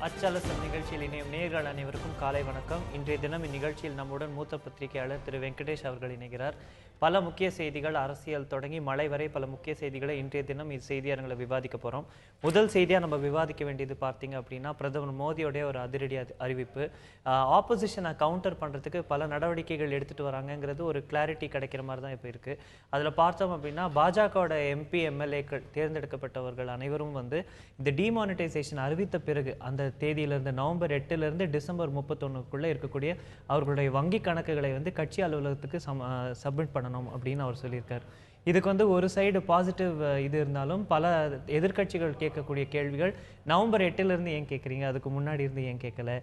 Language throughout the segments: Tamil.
அச்சலசம் நிகழ்ச்சியில் இணையும் நேயர்கள் அனைவருக்கும் காலை வணக்கம். இன்றைய தினம் இந்நிகழ்ச்சியில் நம்முடன் மூத்த பத்திரிகையாளர் திரு வெங்கடேஷ் அவர்கள் இணைகிறார். பல முக்கிய செய்திகள், அரசியல் தொடங்கி மழை வரை பல முக்கிய செய்திகளை இன்றைய தினம் இது செய்தியாளர்களை விவாதிக்க போகிறோம். முதல் செய்தியாக நம்ம விவாதிக்க வேண்டியது பார்த்தீங்க அப்படின்னா, பிரதமர் மோடியோடைய ஒரு அதிரடி அறிவிப்பு. ஆப்போசிஷனை கவுண்டர் பண்ணுறதுக்கு பல நடவடிக்கைகள் எடுத்துகிட்டு வராங்கங்கிறது ஒரு கிளாரிட்டி கிடைக்கிற மாதிரி தான் இப்போ இருக்குது. அதில் பார்த்தோம் அப்படின்னா, பாஜகவோட எம்பி எம்எல்ஏக்கள் தேர்ந்தெடுக்கப்பட்டவர்கள் அனைவரும் வந்து இந்த டிமானிட்டைசேஷன் அறிவித்த பிறகு அந்த தேதியிலிருந்து நவம்பர் 8 டிசம்பர் 31 இருக்கக்கூடிய அவர்களுடைய வங்கி கணக்குகளை வந்து கட்சி அலுவலகத்துக்கு சப்மிட் பண்ணணும் அப்படின்னு அவர் சொல்லியிருக்கார். இதுக்கு வந்து ஒரு சைடு பாசிட்டிவ் இது இருந்தாலும் பல எதிர்கட்சிகள் கேட்கக்கூடிய கேள்விகள், நவம்பர் 8 ஏன் கேட்குறீங்க, அதுக்கு முன்னாடி இருந்து ஏன் கேட்கல,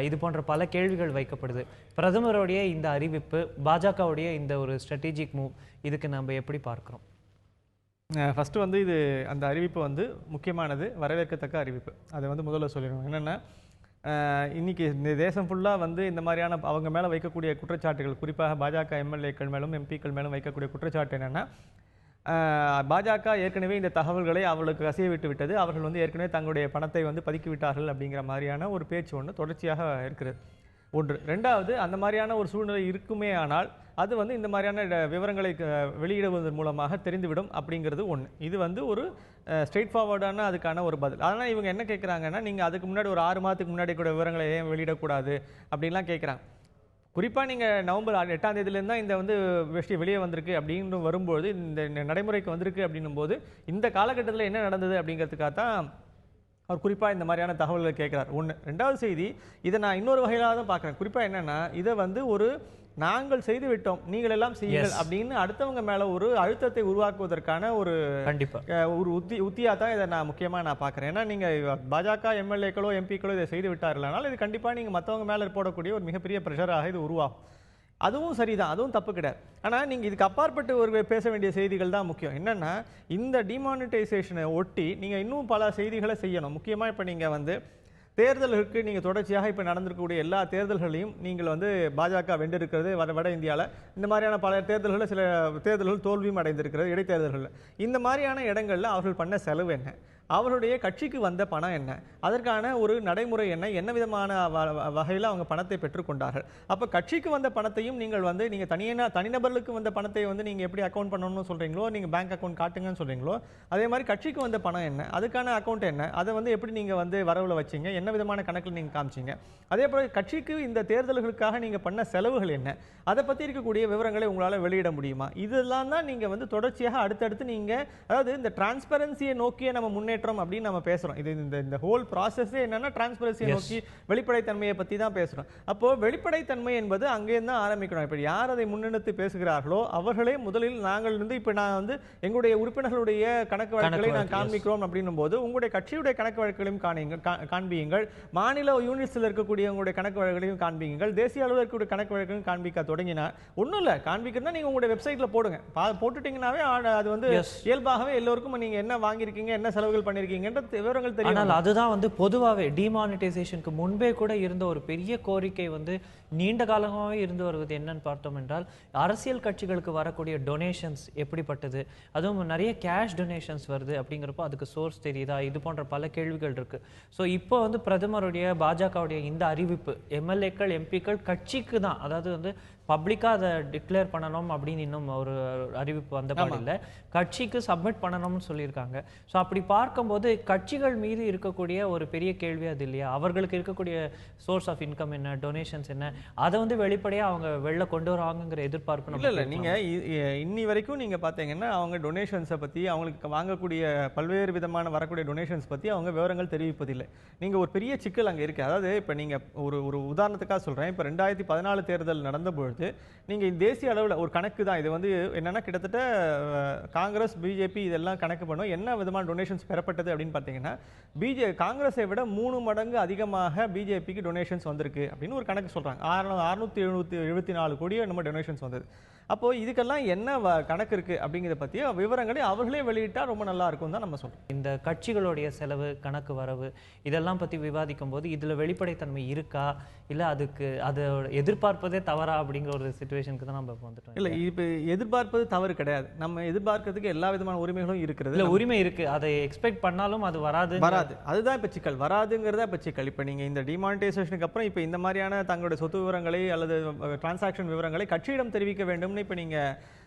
இது போன்ற பல கேள்விகள் வைக்கப்படுது. பிரதமருடைய இந்த அறிவிப்பு, பாஜகவுடைய இந்த ஒரு ஸ்ட்ராட்டஜிக் மூவ், இதுக்கு நம்ம எப்படி பார்க்குறோம்? ஃபஸ்ட்டு வந்து இது அந்த அறிவிப்பு வந்து முக்கியமானது, வரவேற்கத்தக்க அறிவிப்பு. அதை வந்து முதல்ல சொல்லிடுவோம். என்னென்னா, இன்றைக்கி இந்த தேசம் ஃபுல்லாக வந்து இந்த மாதிரியான அவங்க மேலே வைக்கக்கூடிய குற்றச்சாட்டுகள், குறிப்பாக பாஜக எம்எல்ஏக்கள் மேலும் எம்பிக்கள் மேலும் வைக்கக்கூடிய குற்றச்சாட்டு என்னென்னா, பாஜக ஏற்கனவே இந்த தகவல்களை அவர்களுக்கு கசிய விட்டு விட்டது, அவர்கள் வந்து ஏற்கனவே தங்களுடைய பணத்தை வந்து பதுக்கி விட்டார்கள் அப்படிங்கிற மாதிரியான ஒரு பேச்சு ஒன்று தொடர்ச்சியாக இருக்கிறது. ஒன்று. ரெண்டாவது, அந்த மாதிரியான ஒரு சூழ்நிலை இருக்குமே ஆனால் அது வந்து இந்த மாதிரியான விவரங்களை வெளியிடுவதன் மூலமாக தெரிந்துவிடும் அப்படிங்கிறது ஒன்று. இது வந்து ஒரு ஸ்ட்ரெயிட் ஃபார்வர்டான அதுக்கான ஒரு பதில். ஆனால் இவங்க என்ன கேட்குறாங்கன்னா, நீங்கள் அதுக்கு முன்னாடி ஒரு 6 மாதத்துக்கு முன்னாடி கூட விவரங்களை ஏன் வெளியிடக்கூடாது அப்படின்லாம் கேட்குறாங்க. குறிப்பாக நீங்கள் நவம்பர் 8 தான் இந்த வந்து விஷயம் வெளியே வந்திருக்கு அப்படின்னு வரும்போது, இந்த நடைமுறைக்கு வந்திருக்கு அப்படின்னும் போது இந்த காலகட்டத்தில் என்ன நடந்தது அப்படிங்கிறதுக்காக தான் அவர் குறிப்பாக இந்த மாதிரியான தகவல்களை கேட்குறார். ஒன்று. ரெண்டாவது செய்தி, இதை நான் இன்னொரு வகையிலாக தான் பார்க்குறேன். குறிப்பாக என்னென்னா, இதை வந்து ஒரு நாங்கள் செய்து விட்டோம், நீங்கள் எல்லாம் செய்யுங்கள் அப்படின்னு அடுத்தவங்க மேலே ஒரு அழுத்தத்தை உருவாக்குவதற்கான ஒரு ஒரு உத்தியாக தான் இதை நான் முக்கியமாக பார்க்குறேன். ஏன்னா நீங்கள் பாஜக எம்எல்ஏக்களோ எம்பிக்களோ இதை செய்து விட்டார்களானால் இது கண்டிப்பாக நீங்கள் மற்றவங்க மேலே போடக்கூடிய ஒரு மிகப்பெரிய ப்ரெஷராக இது உருவாகும். அதுவும் சரிதான், அதுவும் தப்பு கிடையாது. ஆனால் நீங்கள் இதுக்கு அப்பாற்பட்டு ஒரு பேச வேண்டிய செய்திகள் தான் முக்கியம். என்னென்னா, இந்த டிமானிட்டைசேஷனை ஒட்டி நீங்கள் இன்னும் பல செய்திகளை செய்யணும். முக்கியமாக இப்போ நீங்கள் வந்து தேர்தல்களுக்கு நீங்கள் தொடர்ச்சியாக இப்போ நடந்திருக்கக்கூடிய எல்லா தேர்தல்களையும் நீங்கள் வந்து பாஜக வென்றிருக்கிறது. வட இந்தியாவில் இந்த மாதிரியான பல தேர்தல்களில் சில தேர்தல்கள் தோல்வியும் அடைந்திருக்கிறது, இடைத்தேர்தல்களில். இந்த மாதிரியான இடங்களில் அவர்கள் பண்ண செலவு என்ன, அவருடைய கட்சிக்கு வந்த பணம் என்ன, அதற்கான ஒரு நடைமுறை என்ன, என்ன விதமான வகையில் அவங்க பணத்தை பெற்றுக்கொண்டார்கள். அப்போ கட்சிக்கு வந்த பணத்தையும் நீங்கள் வந்து நீங்கள் தனிநபர்களுக்கு வந்த பணத்தை வந்து நீங்கள் எப்படி அக்கௌண்ட் பண்ணணும்னு சொல்கிறீங்களோ, நீங்கள் பேங்க் அக்கௌண்ட் காட்டுங்கன்னு சொல்கிறீங்களோ, அதே மாதிரி கட்சிக்கு வந்த பணம் என்ன, அதுக்கான அக்கௌண்ட் என்ன, அதை வந்து எப்படி நீங்கள் வந்து வரவில் வச்சிங்க, என்ன விதமான கணக்கில் நீங்கள் காமிச்சிங்க, அதே போல் கட்சிக்கு இந்த தேர்தல்களுக்காக நீங்கள் பண்ண செலவுகள் என்ன, அதை பற்றி இருக்கக்கூடிய விவரங்களை உங்களால் வெளியிட முடியுமா? இதெல்லாம் தான் நீங்கள் வந்து தொடர்ச்சியாக அடுத்தடுத்து நீங்கள், அதாவது இந்த டிரான்ஸ்பரன்சியை நோக்கிய நம்ம முன்னேற்றம் அப்படின்னு நம்ம பேசுகிறோம். இது இந்த ஹோல் ப்ராசஸே என்னென்னா டிரான்ஸ்பரன்சியை நோக்கி வெளிப்படைத்தன்மையை பற்றி தான் பேசுகிறோம். அப்போது வெளிப்படைத்தன்மை என்பது அங்கேருந்து தான் ஆரம்பிக்கணும். இப்போ யார் அதை முன்னெடுத்து பேசுகிறார்களோ அவர்களே முதலில் நாங்கள் வந்து இப்போ நான் வந்து எங்களுடைய உறுப்பினர்களுடைய கணக்கு வழக்குகளை நான் காண்பிக்கிறோம் அப்படின்னும் போது உங்களுடைய கட்சியுடைய கணக்கு வழக்குகளையும் காண்பியுங்கள், மாநில யூனிட்ஸில் இருக்கக்கூடிய உங்களுடைய கணக்கு வழக்குகளையும் காண்பியுங்கள், தேசிய அளவில் இருக்கக்கூடிய கணக்கு வழக்குகளையும் காண்பிக்க தொடங்கினா ஒன்றும் இல்லை, காண்பிக்கிறதுனா நீங்கள் உங்களுடைய வெப்சைட்டில் போடுங்க. போட்டுட்டீங்கன்னாவே அது வந்து இயல்பாகவே எல்லோருக்கும் நீங்கள் என்ன வாங்கியிருக்கீங்க, என்ன செலவுகள் பண்ணியிருக்கீங்கன்ற விவரங்கள் தெரியும். ஆனால் அதுதான் வந்து பொதுவாகவே டிமானிட்டைசேஷனுக்கு முன்பே கூட இருந்த ஒரு பெரிய கோரிக்கை வந்து நீண்ட காலமாகவே இருந்து வருவது என்னன்னு பார்த்தோம் என்றால், அரசியல் கட்சிகளுக்கு வரக்கூடிய டொனேஷன்ஸ் எப்படிப்பட்டது, அதுவும் நிறைய கேஷ் டொனேஷன்ஸ் வருது அப்படிங்கிறப்போ அதுக்கு சோர்ஸ் தெரியுதா, இது போன்ற பல கேள்விகள் இருக்குது. ஸோ இப்போ வந்து பிரதமருடைய பாஜகவுடைய இந்த அறிவிப்பு, எம்எல்ஏக்கள் எம்பிக்கள் கட்சிக்கு தான், அதாவது வந்து பப்ளிக்காக அதை டிக்ளேர் பண்ணணும் அப்படின்னு இன்னும் ஒரு அறிவிப்பு வந்த பாடு இல்லை, கட்சிக்கு சப்மிட் பண்ணணும்னு சொல்லியிருக்காங்க. ஸோ அப்படி பார்க்கும்போது கட்சிகள் மீது இருக்கக்கூடிய ஒரு பெரிய கேள்வி அது இல்லையா, அவர்களுக்கு இருக்கக்கூடிய சோர்ஸ் ஆஃப் இன்கம் என்ன, டொனேஷன்ஸ் என்ன, அதை வந்து வெளிப்படையாக அவங்க வெளில கொண்டு வருவாங்கங்கிற எதிர்பார்ப்பு இல்லை. நீங்கள் இன்னி வரைக்கும் நீங்கள் பார்த்தீங்கன்னா அவங்க டொனேஷன்ஸை பற்றி, அவங்களுக்கு வாங்கக்கூடிய பல்வேறு விதமான வரக்கூடிய டொனேஷன்ஸ் பற்றி அவங்க விவரங்கள் தெரிவிப்பதில்லை. நீங்கள் ஒரு பெரிய சிக்கல் அங்கே இருக்குது. அதாவது இப்போ நீங்கள் ஒரு உதாரணத்துக்காக சொல்கிறேன், இப்போ 2014 தேர்தல் நடந்தபொழுது நீங்கள் தேசிய அளவில் ஒரு கணக்கு தான் இது வந்து என்னென்னா, கிட்டத்தட்ட காங்கிரஸ் பிஜேபி இதெல்லாம் கணக்கு பண்ணும் என்ன விதமான டொனேஷன்ஸ் பெறப்பட்டது அப்படின்னு பார்த்தீங்கன்னா, காங்கிரஸை விட 3 மடங்கு அதிகமாக பிஜேபிக்கு டொனேஷன்ஸ் வந்திருக்கு அப்படின்னு ஒரு கணக்கு சொல்கிறாங்க. 674 கோடி நம்ம டொனேஷன்ஸ் வந்தது. அப்போ இதுக்கெல்லாம் என்ன கணக்கு இருக்கு அப்படிங்கிறத பற்றிய விவரங்களை அவர்களே வெளியிட்டா ரொம்ப நல்லா இருக்கும் தான் நம்ம சொல்றோம். இந்த கட்சிகளுடைய செலவு கணக்கு வரவு இதெல்லாம் பற்றி விவாதிக்கும் போது இதில் வெளிப்படைத்தன்மை இருக்கா இல்லை அதை எதிர்பார்ப்பதே தவறா அப்படிங்கிற ஒரு சுச்சுவேஷனுக்கு தான் நம்ம வந்துட்டோம். இல்லை, இப்போ எதிர்பார்ப்பது தவறு கிடையாது. நம்ம எதிர்பார்க்கறதுக்கு எல்லா விதமான உரிமைகளும் இருக்கிறது. இல்லை, உரிமை இருக்கு, அதை எக்ஸ்பெக்ட் பண்ணாலும் அது வராது. அதுதான் இப்போ சிக்கல். வராதுங்கிறதா இப்போ சிக்கல். இப்போ நீங்கள் இந்த டிமானிட்டைசேஷனுக்கு அப்புறம் இப்போ இந்த மாதிரியான தங்களுடைய சொத்து விவரங்களை அல்லது டிரான்சாக்ஷன் விவரங்களை கட்சியிடம் தெரிவிக்க வேண்டும்னு இப்போ நீங்கள்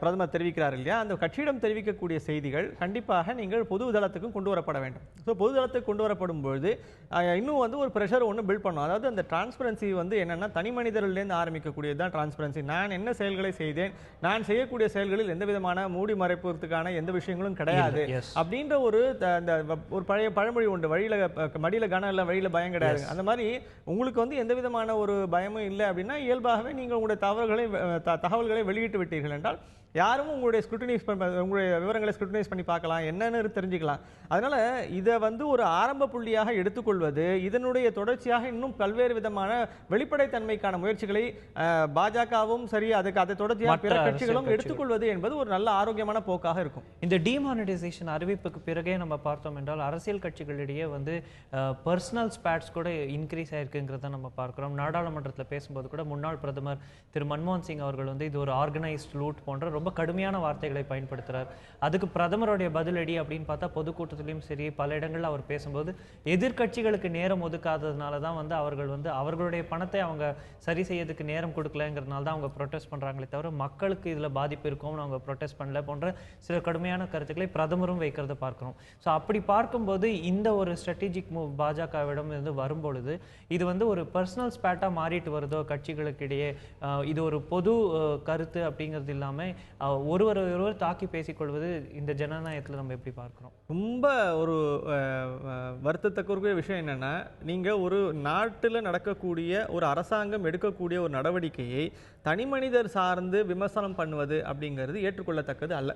பிரதமர் தெரிவிக்கிறார் இல்லையா, அந்த கட்சியிடம் தெரிவிக்கக்கூடிய செய்திகள் கண்டிப்பாக நீங்கள் பொதுதளத்துக்கும் கொண்டு வரப்பட வேண்டும். ஸோ பொதுதளத்துக்கு கொண்டு வரப்படும் பொழுது இன்னும் வந்து ஒரு ப்ரெஷர் ஒன்று பில்ட் பண்ணும். அதாவது அந்த டிரான்ஸ்பரன்சி வந்து என்னென்னா தனி மனிதர்லேருந்து ஆரம்பிக்கக்கூடியது தான் டிரான்ஸ்பரன்சி. நான் என்ன செயல்களை செய்தேன், நான் செய்யக்கூடிய செயல்களில் எந்த விதமான மூடி மறைப்பதற்கான எந்த விஷயங்களும் கிடையாது அப்படின்ற ஒரு ஒரு பழைய பழமொழி உண்டு, மடியில் கனம் இல்லை வழியில் பயம் கிடையாது. அந்த மாதிரி உங்களுக்கு வந்து எந்த விதமான ஒரு பயமும் இல்லை அப்படின்னா இயல்பாகவே நீங்கள் உங்களுடைய தகவல்களை வெளியிட்டு விட்டீர்கள் என்றால் யாரும் உங்களுடைய உங்களுடைய விவரங்களை ஸ்க்ரூட்டனைஸ் பண்ணி பார்க்கலாம், என்னன்னு தெரிஞ்சுக்கலாம். அதனால இதை வந்து ஒரு ஆரம்ப புள்ளியாக எடுத்துக்கொள்வது, இதனுடைய தொடர்ச்சியாக இன்னும் பல்வேறு விதமான வெளிப்படைத்தன்மைக்கான முயற்சிகளை பாஜகவும் சரி அதை தொடர்ச்சியாக பிற கட்சிகளும் எடுத்துக்கொள்வது என்பது ஒரு நல்ல ஆரோக்கியமான போக்காக இருக்கும். இந்த டிமானிட்டைசேஷன் அறிவிப்புக்கு பிறகே நம்ம பார்த்தோம் என்றால் அரசியல் கட்சிகளிடையே வந்து பர்சனல் ஸ்பேட்ஸ் கூட இன்க்ரீஸ் ஆயிருக்குங்கிறத நம்ம பார்க்கிறோம். நாடாளுமன்றத்தில் பேசும்போது கூட முன்னாள் பிரதமர் திரு மன்மோகன் சிங் அவர்கள் வந்து இது ஒரு ஆர்கனைஸ்ட் லூட் போன்ற ரொம்ப கடுமையான வார்த்தைகளை பயன்படுத்துறார். அதுக்கு பிரதமருடைய பதிலடி அப்படின்னு பார்த்தா பொதுக்கூட்டத்திலையும் சரி பல இடங்கள்ல அவர் பேசும்போது எதிர்கட்சிகளுக்கு நேரம் ஒதுக்காததுனால தான் வந்து அவர்கள் வந்து அவர்களுடைய பணத்தை அவங்க சரி செய்யறதுக்கு நேரம் கொடுக்கலங்கிறதுனால தான் அவங்க ப்ரொட்டஸ்ட் பண்றாங்களே தவிர மக்களுக்கு இதுல பாதிப்பு இருக்கும்னு அவங்க ப்ரொட்டஸ்ட் பண்ணல போன்ற சில கடுமையான கருத்துக்களை பிரதமரும் வைக்கிறத பார்க்கிறோம். ஸோ அப்படி பார்க்கும்போது இந்த ஒரு ஸ்ட்ராட்டஜிக் மூவ் பாஜகவிடம் இருந்து வரும்பொழுது இது வந்து ஒரு பர்சனல் ஸ்பேட்டா மாறிட்டு வருதோ கட்சிகளுக்கு இடையே, இது ஒரு பொது கருத்து அப்படிங்கிறது இல்லாமல் ஒருவர் தாக்கி பேசிக்கொள்வது இந்த ஜனநாயகத்தில் நம்ம எப்படி பார்க்கிறோம்? ரொம்ப ஒரு வருத்தத்தக்க விஷயம் என்னன்னா, நீங்க ஒரு நாட்டில் நடக்கக்கூடிய ஒரு அரசாங்கம் எடுக்கக்கூடிய ஒரு நடவடிக்கையை தனி மனிதர் சார்ந்து விமர்சனம் பண்ணுவது அப்படிங்கிறது ஏற்றுக்கொள்ளத்தக்கது அல்ல.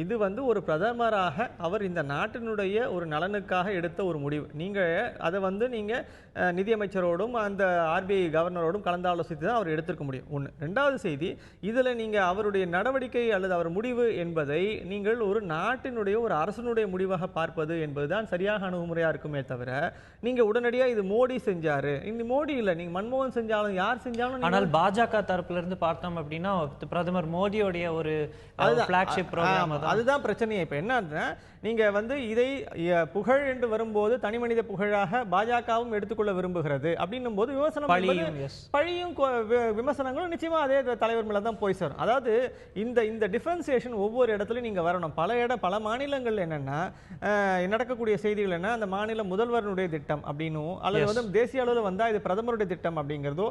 இது வந்து ஒரு பிரதமராக அவர் இந்த நாட்டினுடைய ஒரு நலனுக்காக எடுத்த ஒரு முடிவு. அதை வந்து நிதியமைச்சரோடும் அந்த ஆர்பிஐ கவர்னரோடும் கலந்து ஆலோசித்து தான் அவர் எடுத்திருக்க முடியும். ஒன்று. ரெண்டாவது செய்தி, இதில் நீங்கள் அவருடைய நடவடிக்கை அல்லது அவர் முடிவு என்பதை நீங்கள் ஒரு நாட்டினுடைய ஒரு அரசனுடைய முடிவாக பார்ப்பது என்பதுதான் சரியாக அணுகுமுறையாக இருக்குமே தவிர நீங்கள் உடனடியாக இது மோடி செஞ்சாரு, இந்த மோடி இல்லை, நீங்கள் மன்மோகன் செஞ்சாலும் யார் செஞ்சாலும். ஆனால் பாஜக தரப்புல இருந்து பார்த்தோம் அப்படின்னா பிரதமர் மோடியோடைய ஒரு ஃபிளாக்ஷிப் ப்ரோக்ராம் அதுதான் பிரச்சனையே. இப்போ என்னன்னா நீங்க வந்து இதை புகழ் என்று வரும்போது தனி மனித புகழாக பாஜகவும் எடுத்துக்கொள்ள விரும்புகிறது அப்படின்னும் போது பழியும் விமர்சனங்களும் நிச்சயமா அதே தலைவர் மேல தான் போய் சேரும். அதாவது இந்த டிஃபரன்சியேஷன் ஒவ்வொரு இடத்துலையும் நீங்க வரணும். பல மாநிலங்கள் என்னன்னா நடக்கக்கூடிய செய்திகள் என்ன, அந்த மாநில முதல்வருடைய திட்டம் அப்படின்னும் அல்லது வந்து தேசிய அளவில் வந்தா இது பிரதமருடைய திட்டம் அப்படிங்கிறதோ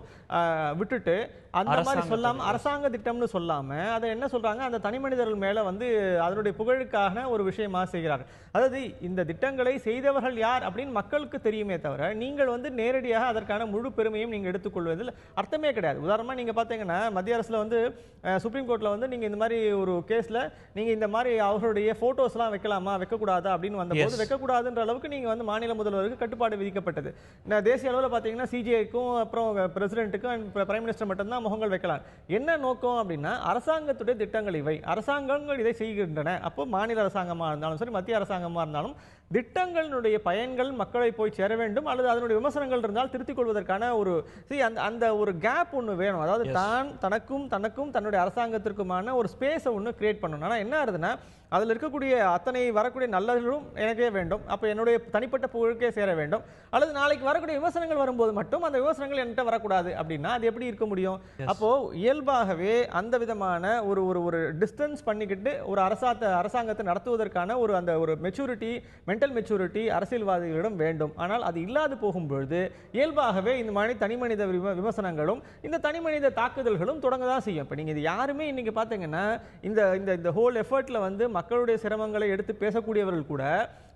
விட்டுட்டு அந்த மாதிரி சொல்லாம அரசாங்க திட்டம்னு சொல்லாம அதை என்ன சொல்றாங்க, அந்த தனி மனிதர்கள் மேல வந்து அதனுடைய புகழுக்கான ஒரு விஷயமா செய்கிறார்கள். அதாவது இந்த திட்டங்களை செய்தவர்கள் யார் அப்படின்னு மக்களுக்கு தெரியுமே தவிர நீங்கள் வந்து நேரடியாக அதற்கான முழு பெருமையும் நீங்க எடுத்துக்கொள்வதில் அர்த்தமே கிடையாது. உதாரணமா நீங்க பாத்தீங்கன்னா மத்திய அரசுல வந்து சுப்ரீம் கோர்ட்ல வந்து நீங்க இந்த மாதிரி ஒரு கேஸ்ல நீங்க இந்த மாதிரி அவர்களுடைய போட்டோஸ் எல்லாம் வைக்கலாமா வைக்கக்கூடாதா அப்படின்னு வந்தபோது வைக்கக்கூடாதுன்ற அளவுக்கு நீங்க வந்து மாநில முதல்வருக்கு கட்டுப்பாடு விதிக்கப்பட்டது. தேசிய அளவில் பாத்தீங்கன்னா சிஜிஐக்கும் அப்புறம் பிரசிடென்ட்டுக்கும் பிரைம் மினிஸ்டர் மட்டும்தான் முகங்கள் வைக்கலாம். என்ன நோக்கம் அப்படின்னா அரசாங்கத்துடைய திட்டங்கள் இவை, அரசாங்கங்கள் இதை செய்கின்றன. அப்போ மாநில அரசாங்கமா இருந்தாலும் சரி மத்திய அரசாங்கமா இருந்தாலும் திட்டங்களுடைய பயன்கள் மக்களை போய் சேர வேண்டும், அல்லது அதனுடைய விமர்சனங்கள் இருந்தால் திருத்திக் கொள்வதற்கான ஒரு அந்த ஒரு கேப் ஒன்று வேணும். அதாவது தனக்கும் தன்னுடைய அரசாங்கத்திற்குமான ஒரு ஸ்பேஸை ஒன்று கிரியேட் பண்ணணும். ஆனால் என்ன ஆகுதுன்னா அதில் இருக்கக்கூடிய அத்தனை வரக்கூடிய நல்லர்களும் எனக்கே வேண்டும், அப்போ என்னுடைய தனிப்பட்ட புகழுக்கே சேர வேண்டும், அல்லது நாளைக்கு வரக்கூடிய விமர்சனங்கள் வரும்போது மட்டும் அந்த விமர்சனங்கள் என்கிட்ட வரக்கூடாது அப்படின்னா அது எப்படி இருக்க முடியும்? அப்போ இயல்பாகவே அந்த விதமான ஒரு டிஸ்டன்ஸ் பண்ணிக்கிட்டு ஒரு அரசாங்கத்தை நடத்துவதற்கான அந்த ஒரு மெச்சூரிட்டி, மென்டல் மெச்சூரிட்டி அரசியல்வாதிகளிடம் வேண்டும். ஆனால் அது இல்லாது போகும்பொழுது இயல்பாகவே இந்த மாதிரி தனி மனித விமர்சனங்களும் இந்த தனி மனித தாக்குதல்களும் தொடங்க தான் செய்யும். இப்போ நீங்கள் இது யாருமே இன்னைக்கு பார்த்தீங்கன்னா இந்த ஹோல் எஃபர்ட்ல வந்து மக்களுடைய சிரமங்களை எடுத்து பேசக்கூடியவர்கள் கூட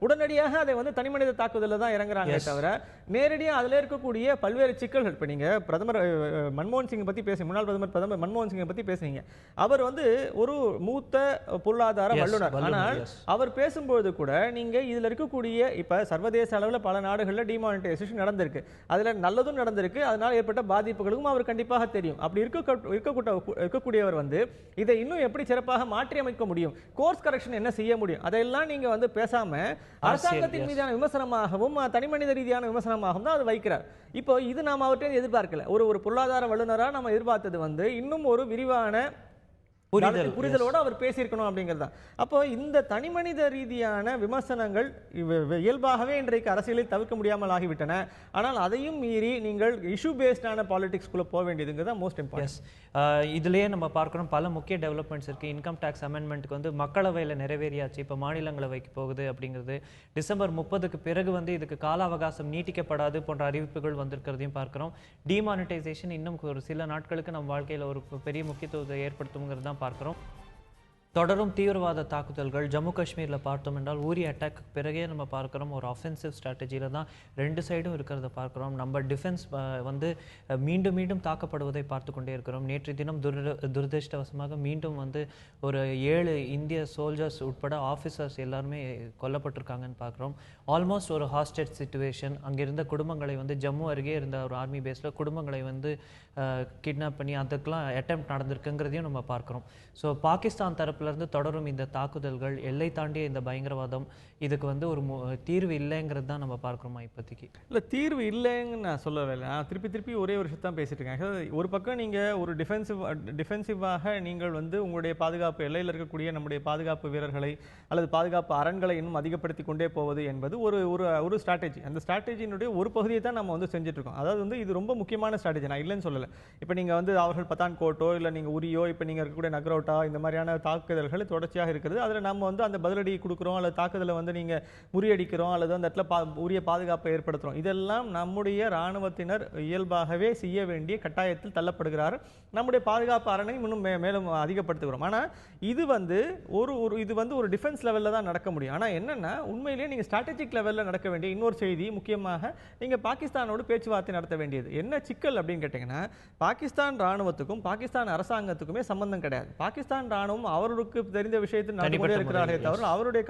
உடனடியாக அதை வந்து தனிமனித தாக்குதலில் தான் இறங்குறாங்க தவிர நேரடியாக அதில் இருக்கக்கூடிய பல்வேறு சிக்கல்கள். இப்போ நீங்கள் பிரதமர் மன்மோகன் சிங்கை பற்றி பேசுங்க, முன்னாள் பிரதமர் மன்மோகன் சிங்கை பற்றி பேசுனீங்க. அவர் வந்து ஒரு மூத்த பொருளாதார வல்லுநர். ஆனால் அவர் பேசும்போது கூட நீங்கள் இதில் இருக்கக்கூடிய இப்போ சர்வதேச அளவில் பல நாடுகளில் டிமானிட்டைசேஷன் நடந்திருக்கு, அதில் நல்லதும் நடந்திருக்கு, அதனால் ஏற்பட்ட பாதிப்புகளும் அவர் கண்டிப்பாக தெரியும். அப்படி இருக்கக்கூடியவர் வந்து இதை இன்னும் எப்படி சிறப்பாக மாற்றி அமைக்க முடியும், கோர்ஸ் கரெக்ஷன் என்ன செய்ய முடியும், அதையெல்லாம் நீங்கள் வந்து பேசாம அரசாங்கத்தின் மீதான விமர்சனமாகவும் தனிமனித ரீதியான விமர்சனமாகவும் தான் அது வைக்கிறார். இப்போ இது நாம் அவர்கிட்ட எதிர்பார்க்கல. ஒரு பொருளாதார வல்லுநரா நம்ம எதிர்பார்த்தது வந்து இன்னும் ஒரு விரிவான புரிதலோடு அவர் பேசியிருக்கணும் அப்படிங்கிறது. அப்போ இந்த தனிமனித ரீதியான விமர்சனங்கள் இயல்பாகவே இன்றைக்கு அரசியலில் தவிர்க்க முடியாமல் ஆகிவிட்டன. ஆனால் அதையும் மீறி நீங்கள் இஷ்யூ பேஸ்டான பாலிடிக்ஸ்குள்ள போக வேண்டியதுங்கிறது தான் மோஸ்ட் இம்பார்ட்டன்ட். இதுலேயே நம்ம பார்க்கணும் பல முக்கிய டெவலப்மெண்ட்ஸ் இருக்குது. இன்கம் டேக்ஸ் அமெண்ட்மெண்ட்டுக்கு வந்து மக்களவையில் நிறைவேறியாச்சு, இப்போ மாநிலங்களவைக்கு போகுது அப்படிங்கிறது. டிசம்பர் 30க்கு பிறகு வந்து இதுக்கு கால அவகாசம் நீட்டிக்கப்படாது போன்ற அறிவிப்புகள் வந்திருக்கிறதையும் பார்க்குறோம். டிமானிட்டைசேஷன் இன்னும் ஒரு சில நாட்களுக்கு நம்ம வாழ்க்கையில் ஒரு பெரிய முக்கியத்துவத்தை ஏற்படுத்துங்கிறது தான் பார்க்குறோம். தொடரும் தீவிரவாத தாக்குதல்கள் ஜம்மு காஷ்மீரில் பார்த்தோம் என்றால் ஊரி அட்டாக் பிறகே நம்ம பார்க்குறோம் ஒரு ஆஃபென்சிவ் ஸ்ட்ராட்டஜியில் தான் ரெண்டு சைடும் இருக்கிறத பார்க்குறோம். நம்ம டிஃபென்ஸ் வந்து மீண்டும் மீண்டும் தாக்கப்படுவதை பார்த்து கொண்டே இருக்கிறோம். நேற்று தினம் துரதிருஷ்டவசமாக மீண்டும் வந்து ஒரு 7 இந்திய சோல்ஜர்ஸ் உட்பட ஆஃபீஸர்ஸ் எல்லாருமே கொல்லப்பட்டிருக்காங்கன்னு பார்க்குறோம். ஆல்மோஸ்ட் ஒரு ஹாஸ்டேஜ் சிச்சுவேஷன். அங்கிருந்த குடும்பங்களை வந்து ஜம்மு அருகே இருந்த ஒரு ஆர்மி பேஸில் குடும்பங்களை வந்து கிட்னாப் பண்ணி அதுக்கெல்லாம் அட்டெம்ப்ட் நடந்திருக்குங்கிறதையும் நம்ம பார்க்குறோம். ஸோ பாகிஸ்தான் தரப்புலேருந்து தொடரும் இந்த தாக்குதல்கள், எல்லை தாண்டிய இந்த பயங்கரவாதம், இதுக்கு வந்து ஒரு தீர்வு இல்லைங்கிறது தான் நம்ம பார்க்குறோமா இப்போதைக்கு? இல்லை, தீர்வு இல்லைன்னு நான் சொல்லவே இல்லை. நான் திருப்பி ஒரே ஒரு விஷயம் தான் பேசிட்டு இருக்கேன். ஒரு பக்கம் நீங்கள் ஒரு டிஃபென்சிவாக நீங்கள் வந்து உங்களுடைய பாதுகாப்பு எல்லையில் இருக்கக்கூடிய நம்முடைய பாதுகாப்பு வீரர்களை அல்லது பாதுகாப்பு அரண்களை இன்னும் அதிகப்படுத்தி கொண்டே போவது என்பது ஒரு ஸ்ட்ராட்டஜி. அந்த ஸ்ட்ராட்டஜியினுடைய ஒரு பகுதியை தான் நம்ம வந்து செஞ்சுட்டு இருக்கோம். அதாவது வந்து இது ரொம்ப முக்கியமான ஸ்ட்ராட்டஜி, நான் இல்லைன்னு சொல்லலை. இப்போ நீங்கள் வந்து அவர்கள் பத்தான்கோட்டோ இல்லை நீங்கள் உரியோ இப்போ நீங்கள் இருக்கக்கூடிய நக்ரோட்டா இந்த மாதிரியான தாக்குதல்கள் தொடர்ச்சியாக இருக்கிறது. அதில் நம்ம வந்து அந்த பதிலடி கொடுக்குறோம் அல்லது தாக்குதலை வந்து நீங்கள் முறியடிக்கிறோம் அல்லது அந்த இடத்துல உரிய பாதுகாப்பை ஏற்படுத்துகிறோம். இதெல்லாம் நம்முடைய இராணுவத்தினர் இயல்பாகவே செய்ய வேண்டிய கட்டாயத்தில் தள்ளப்படுகிறார். நம்முடைய பாதுகாப்பு அரணை இன்னும் மேலும் அதிகப்படுத்துகிறோம். ஆனால் இது வந்து ஒரு டிஃபென்ஸ் லெவலில் தான் நடக்க முடியும். ஆனால் என்னென்னா உண்மையிலேயே நீங்கள் ஸ்ட்ராட்டஜிக் லெவலில் நடக்க வேண்டிய இன்னொரு செய்தி, முக்கியமாக நீங்கள் பாகிஸ்தானோடு பேச்சுவார்த்தை நடத்த வேண்டியது. என்ன சிக்கல் அப்படின்னு கேட்டிங்கன்னா, பாகிஸ்தான் இராணுவத்துக்கும் பாகிஸ்தான் அரசாங்கத்துக்குமே சம்பந்தம் கிடையாது. பாகிஸ்தான் இராணுவம் அவருக்கு தெரிந்த விஷயத்தில் நடந்து கொண்டே இருக்கிறார்களே தவிர அவருடைய